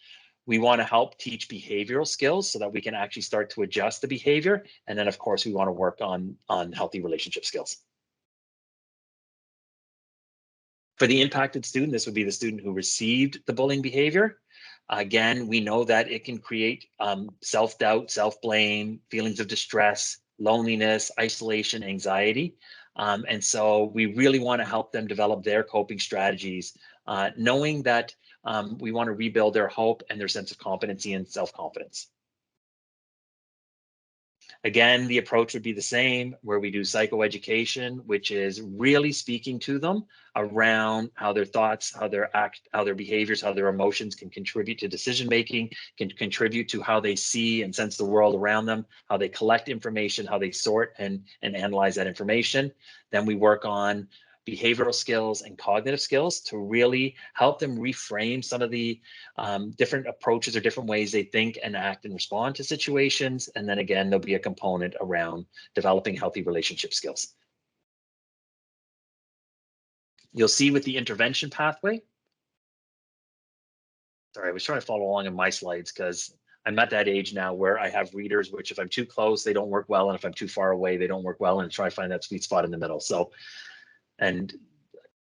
We want to help teach behavioral skills so that we can actually start to adjust the behavior. And then, of course, we want to work on healthy relationship skills. For the impacted student, this would be the student who received the bullying behavior. Again, we know that it can create self-doubt, self-blame, feelings of distress, loneliness, isolation, anxiety. And so we really want to help them develop their coping strategies, knowing that we want to rebuild their hope and their sense of competency and self-confidence. Again, the approach would be the same, where we do psychoeducation, which is really speaking to them around how their thoughts, how their behaviors, how their emotions can contribute to decision making, can contribute to how they see and sense the world around them, how they collect information, how they sort and analyze that information. Then we work on behavioral skills and cognitive skills to really help them reframe some of the different approaches or different ways they think and act and respond to situations. And then again, there'll be a component around developing healthy relationship skills. You'll see with the intervention pathway. Sorry, I was trying to follow along in my slides because I'm at that age now where I have readers, which if I'm too close, they don't work well. And if I'm too far away, they don't work well, and try to find that sweet spot in the middle. So, and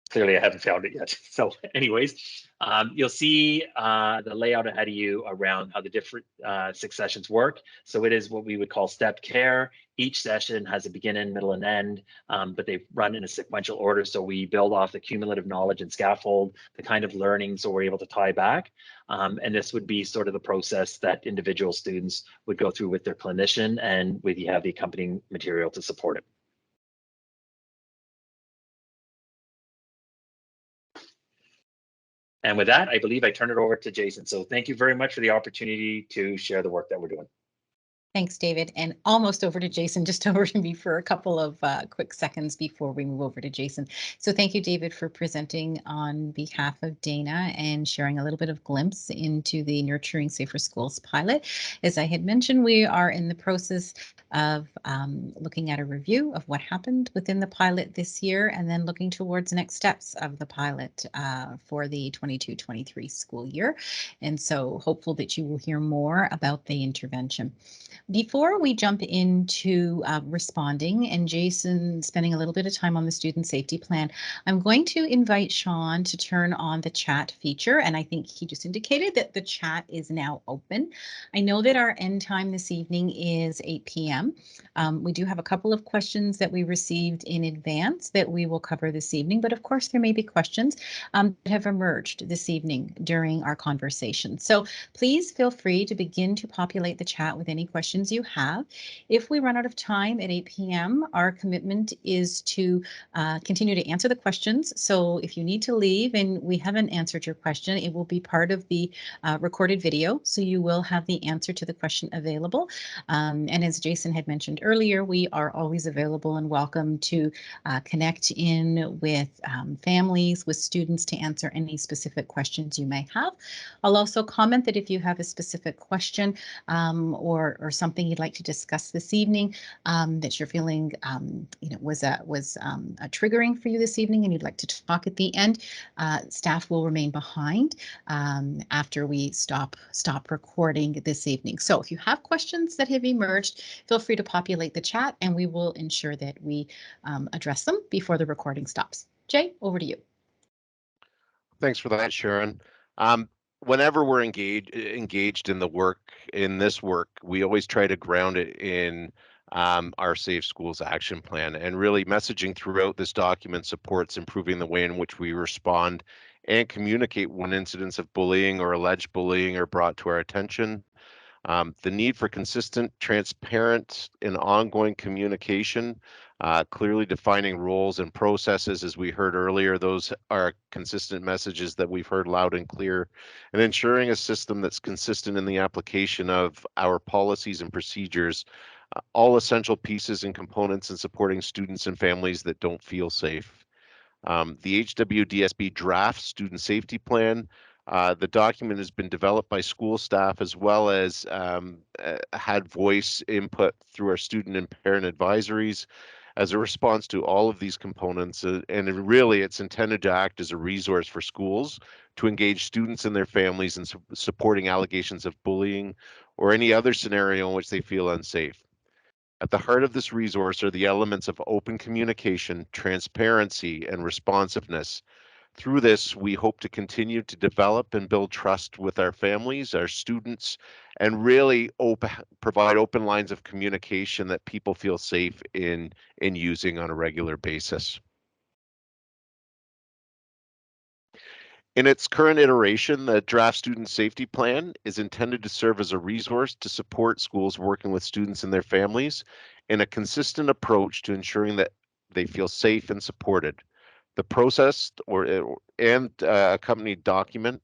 clearly I haven't found it yet. So anyways, you'll see the layout ahead of you around how the different successions work. So it is what we would call stepped care. Each session has a beginning, middle, and end, but they run in a sequential order. So we build off the cumulative knowledge and scaffold the kind of learning so we're able to tie back. And this would be sort of the process that individual students would go through with their clinician, and we have the accompanying material to support it. And with that, I believe I turn it over to Jason. So thank you very much for the opportunity to share the work that we're doing. Thanks, David, and almost over to Jason, just over to me for a couple of quick seconds before we move over to Jason. So thank you, David, for presenting on behalf of Dana and sharing a little bit of glimpse into the Nurturing Safer Schools pilot. As I had mentioned, we are in the process of looking at a review of what happened within the pilot this year and then looking towards next steps of the pilot for the 22-23 school year. And so hopeful that you will hear more about the intervention. Before we jump into responding and Jason spending a little bit of time on the student safety plan, I'm going to invite Sean to turn on the chat feature. And I think he just indicated that the chat is now open. I know that our end time this evening is 8 p.m. We do have a couple of questions that we received in advance that we will cover this evening. But of course, there may be questions that have emerged this evening during our conversation. So please feel free to begin to populate the chat with any questions you have. If we run out of time at 8 p.m., our commitment is to continue to answer the questions. So if you need to leave and we haven't answered your question, it will be part of the recorded video. So you will have the answer to the question available. And as Jason had mentioned earlier, we are always available and welcome to connect in with families, with students to answer any specific questions you may have. I'll also comment that if you have a specific question or something you'd like to discuss this evening that you're feeling was triggering for you this evening and you'd like to talk at the end, staff will remain behind after we stop recording this evening. So if you have questions that have emerged, feel free to populate the chat and we will ensure that we address them before the recording stops. Jay, over to you. Thanks for that, Sharon. Whenever we're engaged in this work, we always try to ground it in our Safe Schools action plan, and really messaging throughout this document supports improving the way in which we respond and communicate when incidents of bullying or alleged bullying are brought to our attention. The need for consistent, transparent, and ongoing communication, clearly defining roles and processes, as we heard earlier, those are consistent messages that we've heard loud and clear, and ensuring a system that's consistent in the application of our policies and procedures, all essential pieces and components in supporting students and families that don't feel safe. The HWDSB draft student safety plan, the document has been developed by school staff as well as had voice input through our student and parent advisories as a response to all of these components. And really, it's intended to act as a resource for schools to engage students and their families in supporting allegations of bullying or any other scenario in which they feel unsafe. At the heart of this resource are the elements of open communication, transparency, and responsiveness. Through this, we hope to continue to develop and build trust with our families, our students, and really provide open lines of communication that people feel safe in using on a regular basis. In its current iteration, the draft student safety plan is intended to serve as a resource to support schools working with students and their families in a consistent approach to ensuring that they feel safe and supported. The process and accompanied document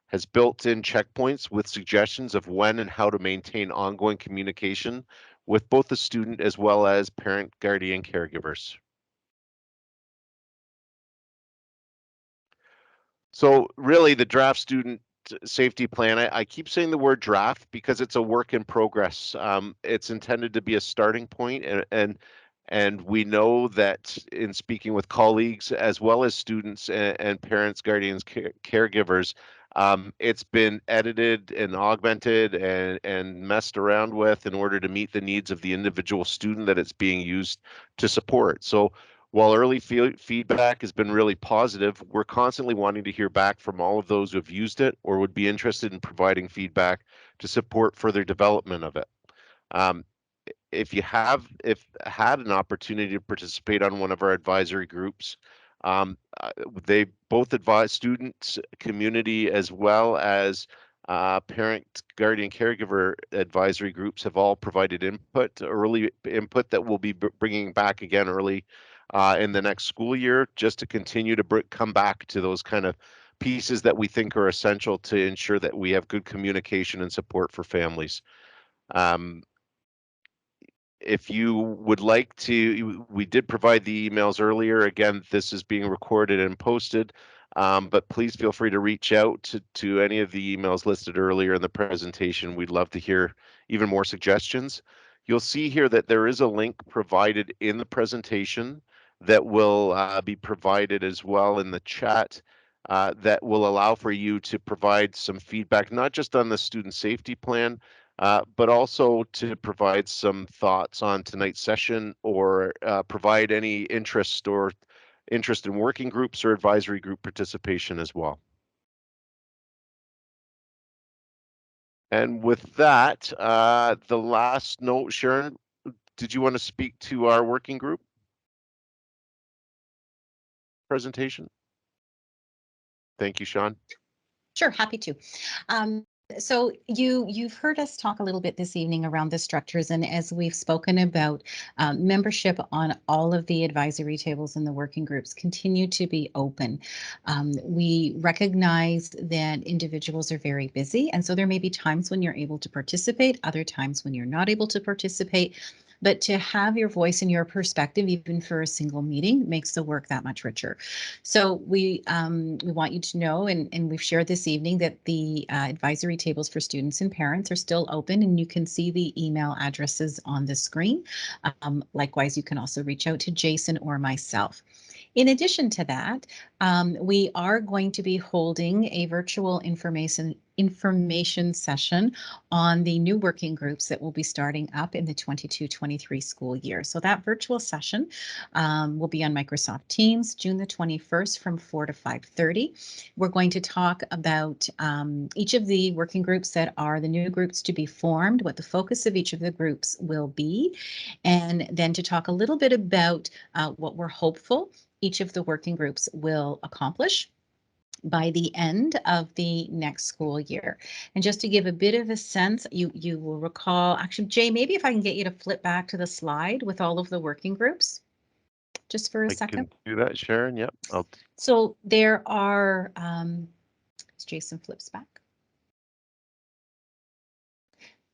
has built-in checkpoints with suggestions of when and how to maintain ongoing communication with both the student as well as parent, guardian, caregivers. So really the draft student safety plan, I keep saying the word draft because it's a work in progress. It's intended to be a starting point, and we know that in speaking with colleagues as well as students and parents, guardians, caregivers, it's been edited and augmented and messed around with in order to meet the needs of the individual student that it's being used to support. So while early feedback has been really positive, we're constantly wanting to hear back from all of those who have used it or would be interested in providing feedback to support further development of it. If had an opportunity to participate on one of our advisory groups, they both advise students, community, as well as parent, guardian, caregiver advisory groups have all provided early input that we'll be bringing back again early in the next school year, just to continue to come back to those kind of pieces that we think are essential to ensure that we have good communication and support for families. if you would like to, we did provide the emails earlier. Again, this is being recorded and posted, but please feel free to reach out to any of the emails listed earlier in the presentation. We'd love to hear even more suggestions. You'll see here that there is a link provided in the presentation that will be provided as well in the chat that will allow for you to provide some feedback, not just on the student safety plan, but also to provide some thoughts on tonight's session, or provide any interest in working groups or advisory group participation as well. And with that, the last note, Sharon, did you want to speak to our working group presentation? Thank you, Sean. Sure, happy to. So you've heard us talk a little bit this evening around the structures, and as we've spoken about, membership on all of the advisory tables and the working groups continue to be open. We recognize that individuals are very busy, and so there may be times when you're able to participate, other times when you're not able to participate. But to have your voice and your perspective, even for a single meeting, makes the work that much richer. So we want you to know, and we've shared this evening, that the advisory tables for students and parents are still open, and you can see the email addresses on the screen. Likewise, you can also reach out to Jason or myself. In addition to that, we are going to be holding a virtual information session on the new working groups that will be starting up in the 22-23 school year. So that virtual session will be on Microsoft Teams, June the 21st from 4 to 5:30. We're going to talk about each of the working groups that are the new groups to be formed, what the focus of each of the groups will be, and then to talk a little bit about what we're hopeful each of the working groups will accomplish by the end of the next school year. And just to give a bit of a sense, you will recall, actually, Jay, maybe if I can get you to flip back to the slide with all of the working groups, just for a second. I can do that, Sharon. Yep. So there are, as Jason flips back.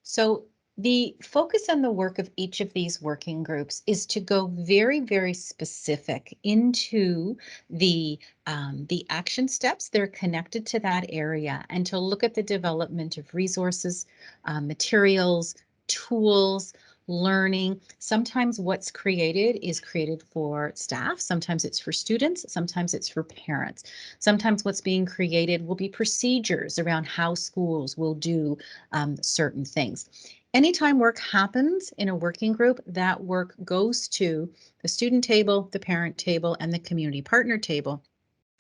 So the focus on the work of each of these working groups is to go very, very specific into the action steps that are connected to that area, and to look at the development of resources, materials, tools, learning. Sometimes what's created is created for staff, sometimes it's for students, sometimes it's for parents. Sometimes what's being created will be procedures around how schools will do certain things. Anytime work happens in a working group, that work goes to the student table, the parent table, and the community partner table,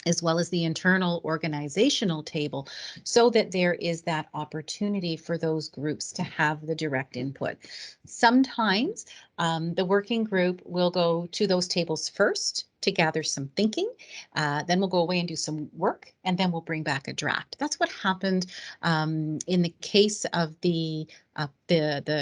as well as the internal organizational table, so that there is that opportunity for those groups to have the direct input. Sometimes the working group will go to those tables first to gather some thinking, then we'll go away and do some work, and then we'll bring back a draft. That's what happened in the case of the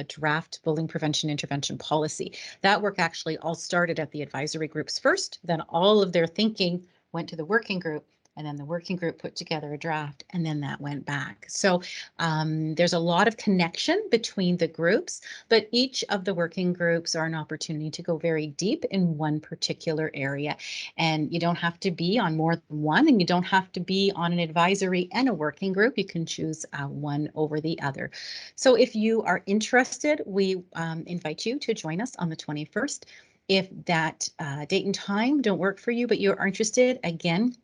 draft bullying prevention intervention policy. That work actually all started at the advisory groups first, then all of their thinking went to the working group, and then the working group put together a draft, and then that went back. So there's a lot of connection between the groups, but each of the working groups are an opportunity to go very deep in one particular area. And you don't have to be on more than one, and you don't have to be on an advisory and a working group. You can choose one over the other. So if you are interested, we invite you to join us on the 21st. If that date and time don't work for you, but you're interested, again,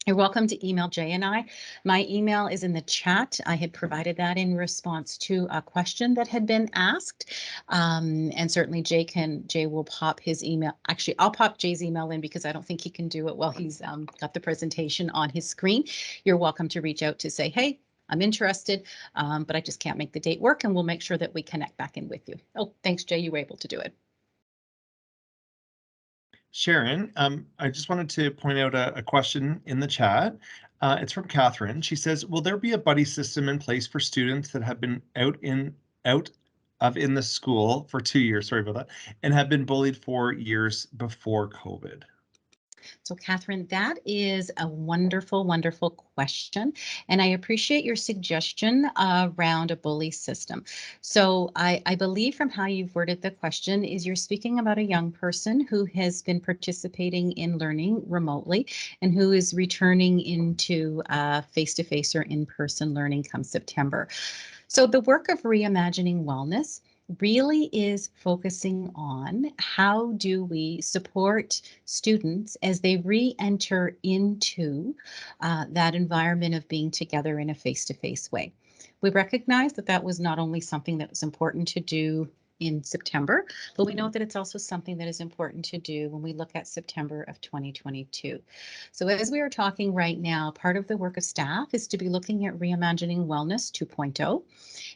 you're welcome to email Jay and I. My email is in the chat. I had provided that in response to a question that had been asked. And certainly Jay will pop his email. Actually, I'll pop Jay's email in because I don't think he can do it while he's got the presentation on his screen. You're welcome to reach out to say, hey, I'm interested, but I just can't make the date work, and we'll make sure that we connect back in with you. Oh, thanks, Jay. You were able to do it. Sharon, I just wanted to point out a question in the chat. It's from Catherine. She says, will there be a buddy system in place for students that have been out of the school for 2 years, sorry about that, and have been bullied for years before COVID? So Catherine, that is a wonderful, wonderful question. And I appreciate your suggestion around a bully system. So I believe from how you've worded the question is you're speaking about a young person who has been participating in learning remotely and who is returning into face-to-face or in-person learning come September. So the work of Reimagining Wellness really is focusing on how do we support students as they re-enter into that environment of being together in a face-to-face way. We recognize that that was not only something that was important to do in September, but we know that it's also something that is important to do when we look at September of 2022. So as we are talking right now, part of the work of staff is to be looking at Reimagining Wellness 2.0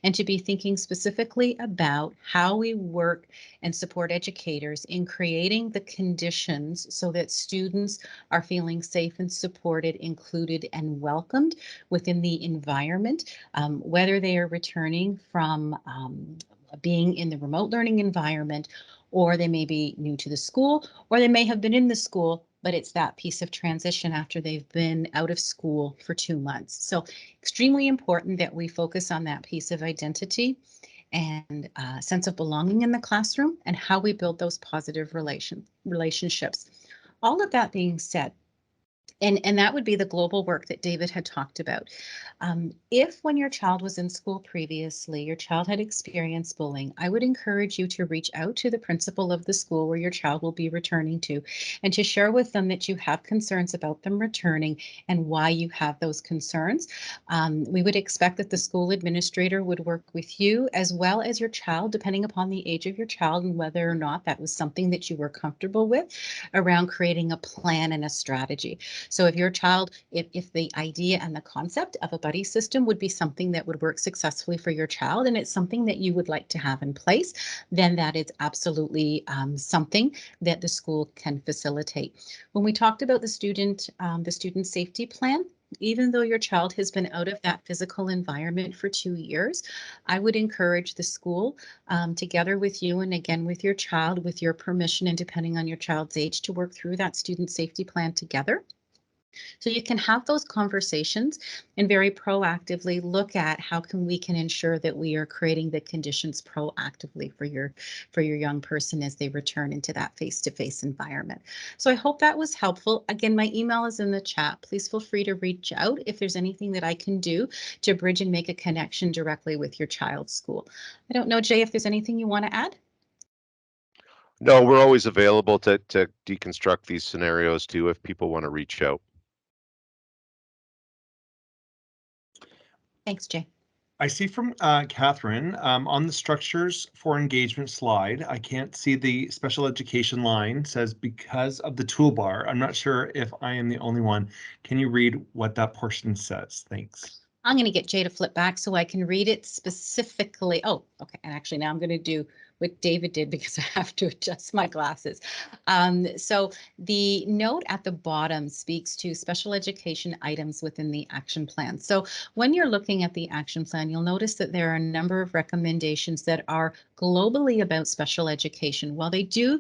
and to be thinking specifically about how we work and support educators in creating the conditions so that students are feeling safe and supported, included, and welcomed within the environment, whether they are returning from being in the remote learning environment, or they may be new to the school, or they may have been in the school, but it's that piece of transition after they've been out of school for 2 months. So extremely important that we focus on that piece of identity and sense of belonging in the classroom and how we build those positive relationships. All of that being said, and that would be the global work that David had talked about. If when your child was in school previously, your child had experienced bullying, I would encourage you to reach out to the principal of the school where your child will be returning to and to share with them that you have concerns about them returning and why you have those concerns. We would expect that the school administrator would work with you as well as your child, depending upon the age of your child and whether or not that was something that you were comfortable with, around creating a plan and a strategy. So if your child, if the idea and the concept of a buddy system would be something that would work successfully for your child and it's something that you would like to have in place, then that is absolutely something that the school can facilitate. When we talked about the student safety plan, even though your child has been out of that physical environment for 2 years, I would encourage the school, together with you and again with your child, with your permission and depending on your child's age, to work through that student safety plan together. So you can have those conversations and very proactively look at how we can ensure that we are creating the conditions proactively for your young person as they return into that face-to-face environment. So I hope that was helpful. Again, my email is in the chat. Please feel free to reach out if there's anything that I can do to bridge and make a connection directly with your child's school. I don't know, Jay, if there's anything you want to add? No, we're always available to deconstruct these scenarios too if people want to reach out. Thanks, Jay. I see from Catherine on the structures for engagement slide, I can't see the special education line. Says because of the toolbar. I'm not sure if I am the only one. Can you read what that portion says? Thanks. I'm going to get Jay to flip back so I can read it specifically. Oh, okay. And actually now I'm going to do what David did because I have to adjust my glasses. So the note at the bottom speaks to special education items within the action plan. So when you're looking at the action plan, you'll notice that there are a number of recommendations that are globally about special education. While they do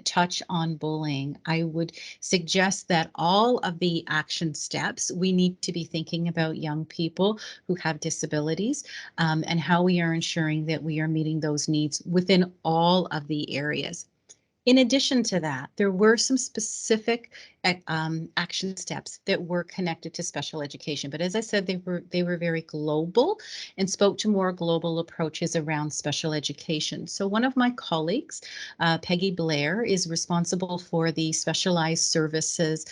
touch on bullying, I would suggest that all of the action steps, we need to be thinking about young people who have disabilities and how we are ensuring that we are meeting those needs within all of the areas. In addition to that, there were some specific action steps that were connected to special education. But as I said, they were very global and spoke to more global approaches around special education. So one of my colleagues, Peggy Blair, is responsible for the specialized services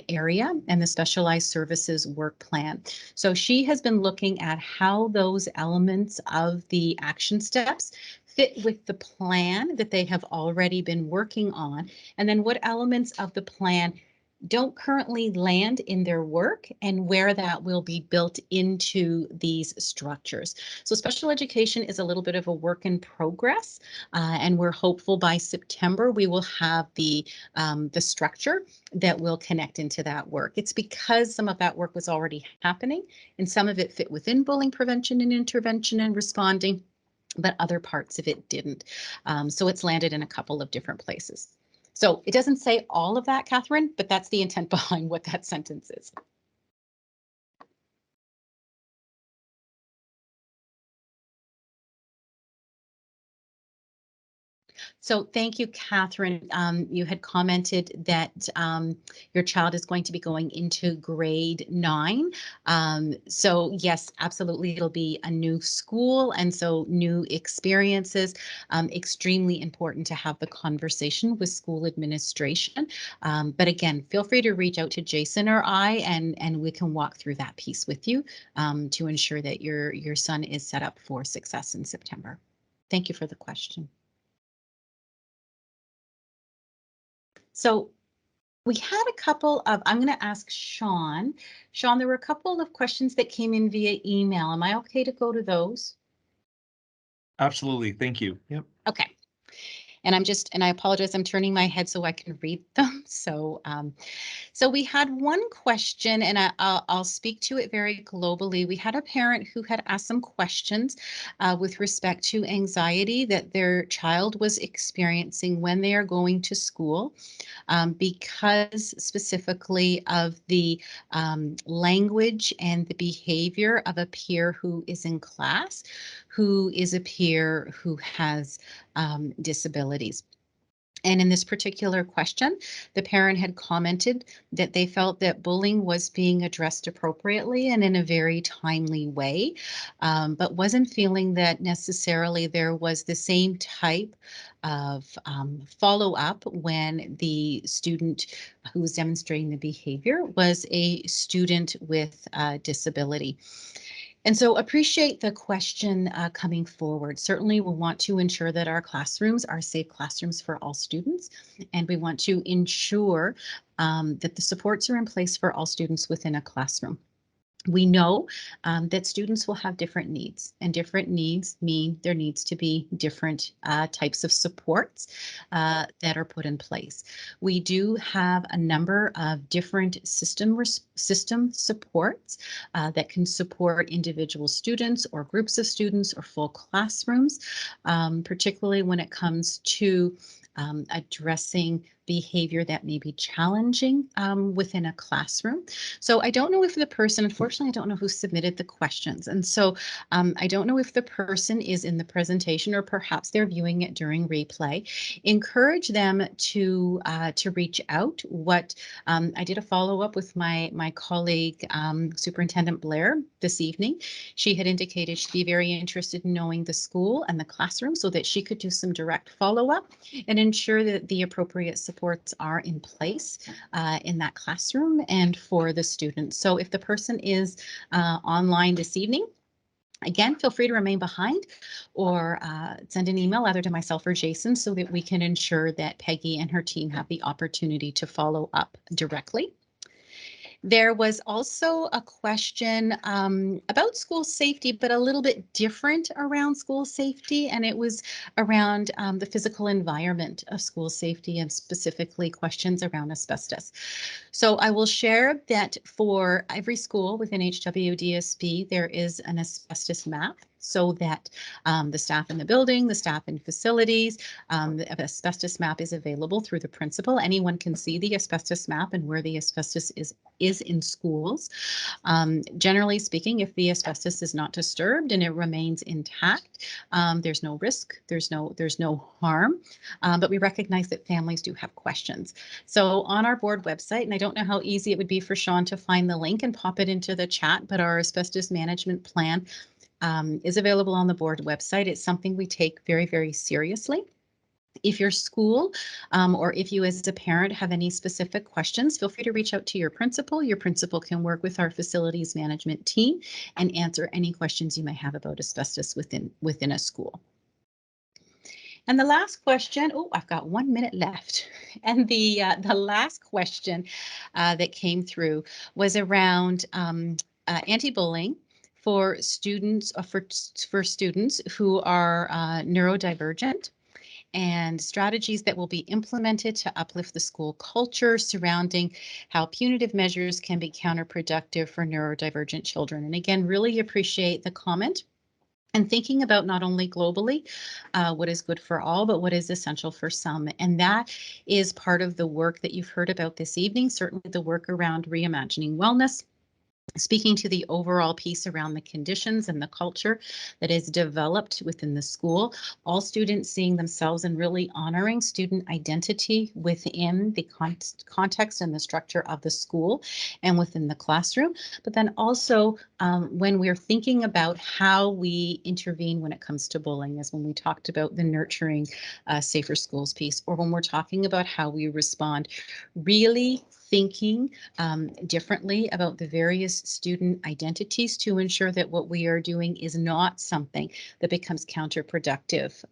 area and the specialized services work plan. So she has been looking at how those elements of the action steps fit with the plan that they have already been working on, and then what elements of the plan don't currently land in their work and where that will be built into these structures. So special education is a little bit of a work in progress, and we're hopeful by September we will have the structure that will connect into that work. It's because some of that work was already happening and some of it fit within bullying prevention and intervention and responding, but other parts of it didn't. So it's landed in a couple of different places. So it doesn't say all of that, Catherine, but that's the intent behind what that sentence is. So thank you, Catherine. You had commented that your child is going to be going into grade 9. So yes, absolutely, it'll be a new school, and so new experiences. Extremely important to have the conversation with school administration. But again, feel free to reach out to Jason or I, and we can walk through that piece with you to ensure that your son is set up for success in September. Thank you for the question. So we had a couple of, I'm going to ask Sean. Sean, there were a couple of questions that came in via email. Am I okay to go to those? Absolutely. Thank you. Yep. Okay. And I apologize, I'm turning my head so I can read them. So we had one question, and I'll speak to it very globally. We had a parent who had asked some questions with respect to anxiety that their child was experiencing when they are going to school, because specifically of the language and the behavior of a peer who is in class, who is a peer who has disabilities. And in this particular question, the parent had commented that they felt that bullying was being addressed appropriately and in a very timely way, but wasn't feeling that necessarily there was the same type of follow-up when the student who was demonstrating the behavior was a student with a disability. And so appreciate the question coming forward. Certainly we'll want to ensure that our classrooms are safe classrooms for all students, and we want to ensure that the supports are in place for all students within a classroom. We know that students will have different needs, and different needs mean there needs to be different types of supports that are put in place. We do have a number of different system supports that can support individual students or groups of students or full classrooms, particularly when it comes to addressing behavior that may be challenging within a classroom. So I don't know if the person, unfortunately, I don't know who submitted the questions. And so I don't know if the person is in the presentation or perhaps they're viewing it during replay. Encourage them to reach out. I did a follow-up with my colleague, Superintendent Blair, this evening. She had indicated she'd be very interested in knowing the school and the classroom so that she could do some direct follow-up and ensure that the appropriate supports are in place in that classroom and for the students. So if the person is online this evening, again, feel free to remain behind or send an email either to myself or Jason so that we can ensure that Peggy and her team have the opportunity to follow up directly. There was also a question about school safety, but a little bit different around school safety, and it was around the physical environment of school safety and specifically questions around asbestos. So I will share that for every school within HWDSB, there is an asbestos map so that the staff in the building, the staff in facilities, the asbestos map is available through the principal. Anyone can see the asbestos map and where the asbestos is in schools. Generally speaking, if the asbestos is not disturbed and it remains intact, there's no risk, there's no harm, but we recognize that families do have questions. So on our board website, and I don't know how easy it would be for Sean to find the link and pop it into the chat, but our asbestos management plan is available on the board website. It's something we take very, very seriously. If your school or if you as a parent have any specific questions, feel free to reach out to your principal. Your principal can work with our facilities management team and answer any questions you may have about asbestos within a school. And the last question, oh, I've got 1 minute left. And the last question that came through was around anti-bullying for students for students who are neurodivergent, and strategies that will be implemented to uplift the school culture surrounding how punitive measures can be counterproductive for neurodivergent children. And again, really appreciate the comment and thinking about not only globally what is good for all, but what is essential for some. And that is part of the work that you've heard about this evening, certainly the work around reimagining wellness, speaking to the overall piece around the conditions and the culture that is developed within the school, all students seeing themselves and really honoring student identity within the context and the structure of the school and within the classroom. But then also when we're thinking about how we intervene when it comes to bullying, as when we talked about the nurturing safer schools piece, or when we're talking about how we respond, really thinking differently about the various student identities to ensure that what we are doing is not something that becomes counterproductive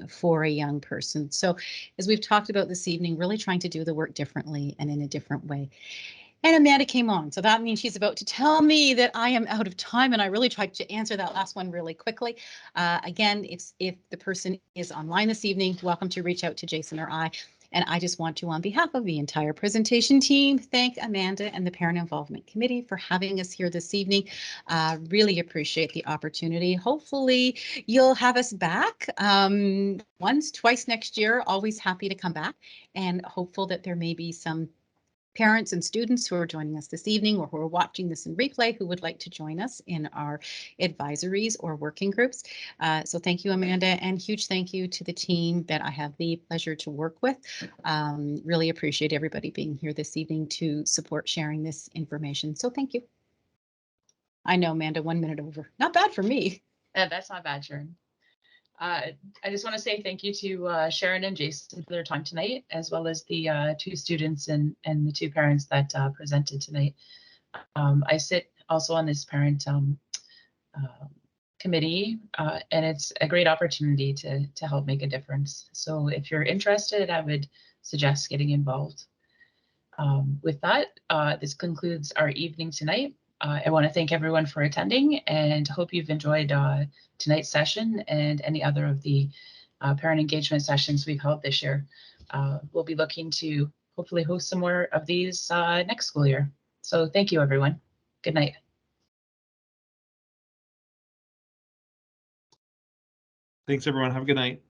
for a young person. So as we've talked about this evening, really trying to do the work differently and in a different way. And Amanda came on, so that means she's about to tell me that I am out of time, and I really tried to answer that last one really quickly. Again, if the person is online this evening, welcome to reach out to Jason or I. And I just want to, on behalf of the entire presentation team, thank Amanda and the Parent Involvement Committee for having us here this evening. Really appreciate the opportunity. Hopefully you'll have us back once, twice next year. Always happy to come back, and hopeful that there may be some parents and students who are joining us this evening or who are watching this in replay who would like to join us in our advisories or working groups. So thank you, Amanda, and huge thank you to the team that I have the pleasure to work with. Really appreciate everybody being here this evening to support sharing this information. So thank you. I know, Amanda, 1 minute over. Not bad for me. That's not bad, Sharon. I just want to say thank you to Sharon and Jason for their time tonight, as well as the 2 students and the 2 parents that presented tonight. I sit also on this parent committee, and it's a great opportunity to help make a difference. So if you're interested, I would suggest getting involved. With that, this concludes our evening tonight. I want to thank everyone for attending and hope you've enjoyed tonight's session and any other of the parent engagement sessions we've held this year. We'll be looking to hopefully host some more of these next school year. So thank you, everyone. Good night. Thanks, everyone. Have a good night.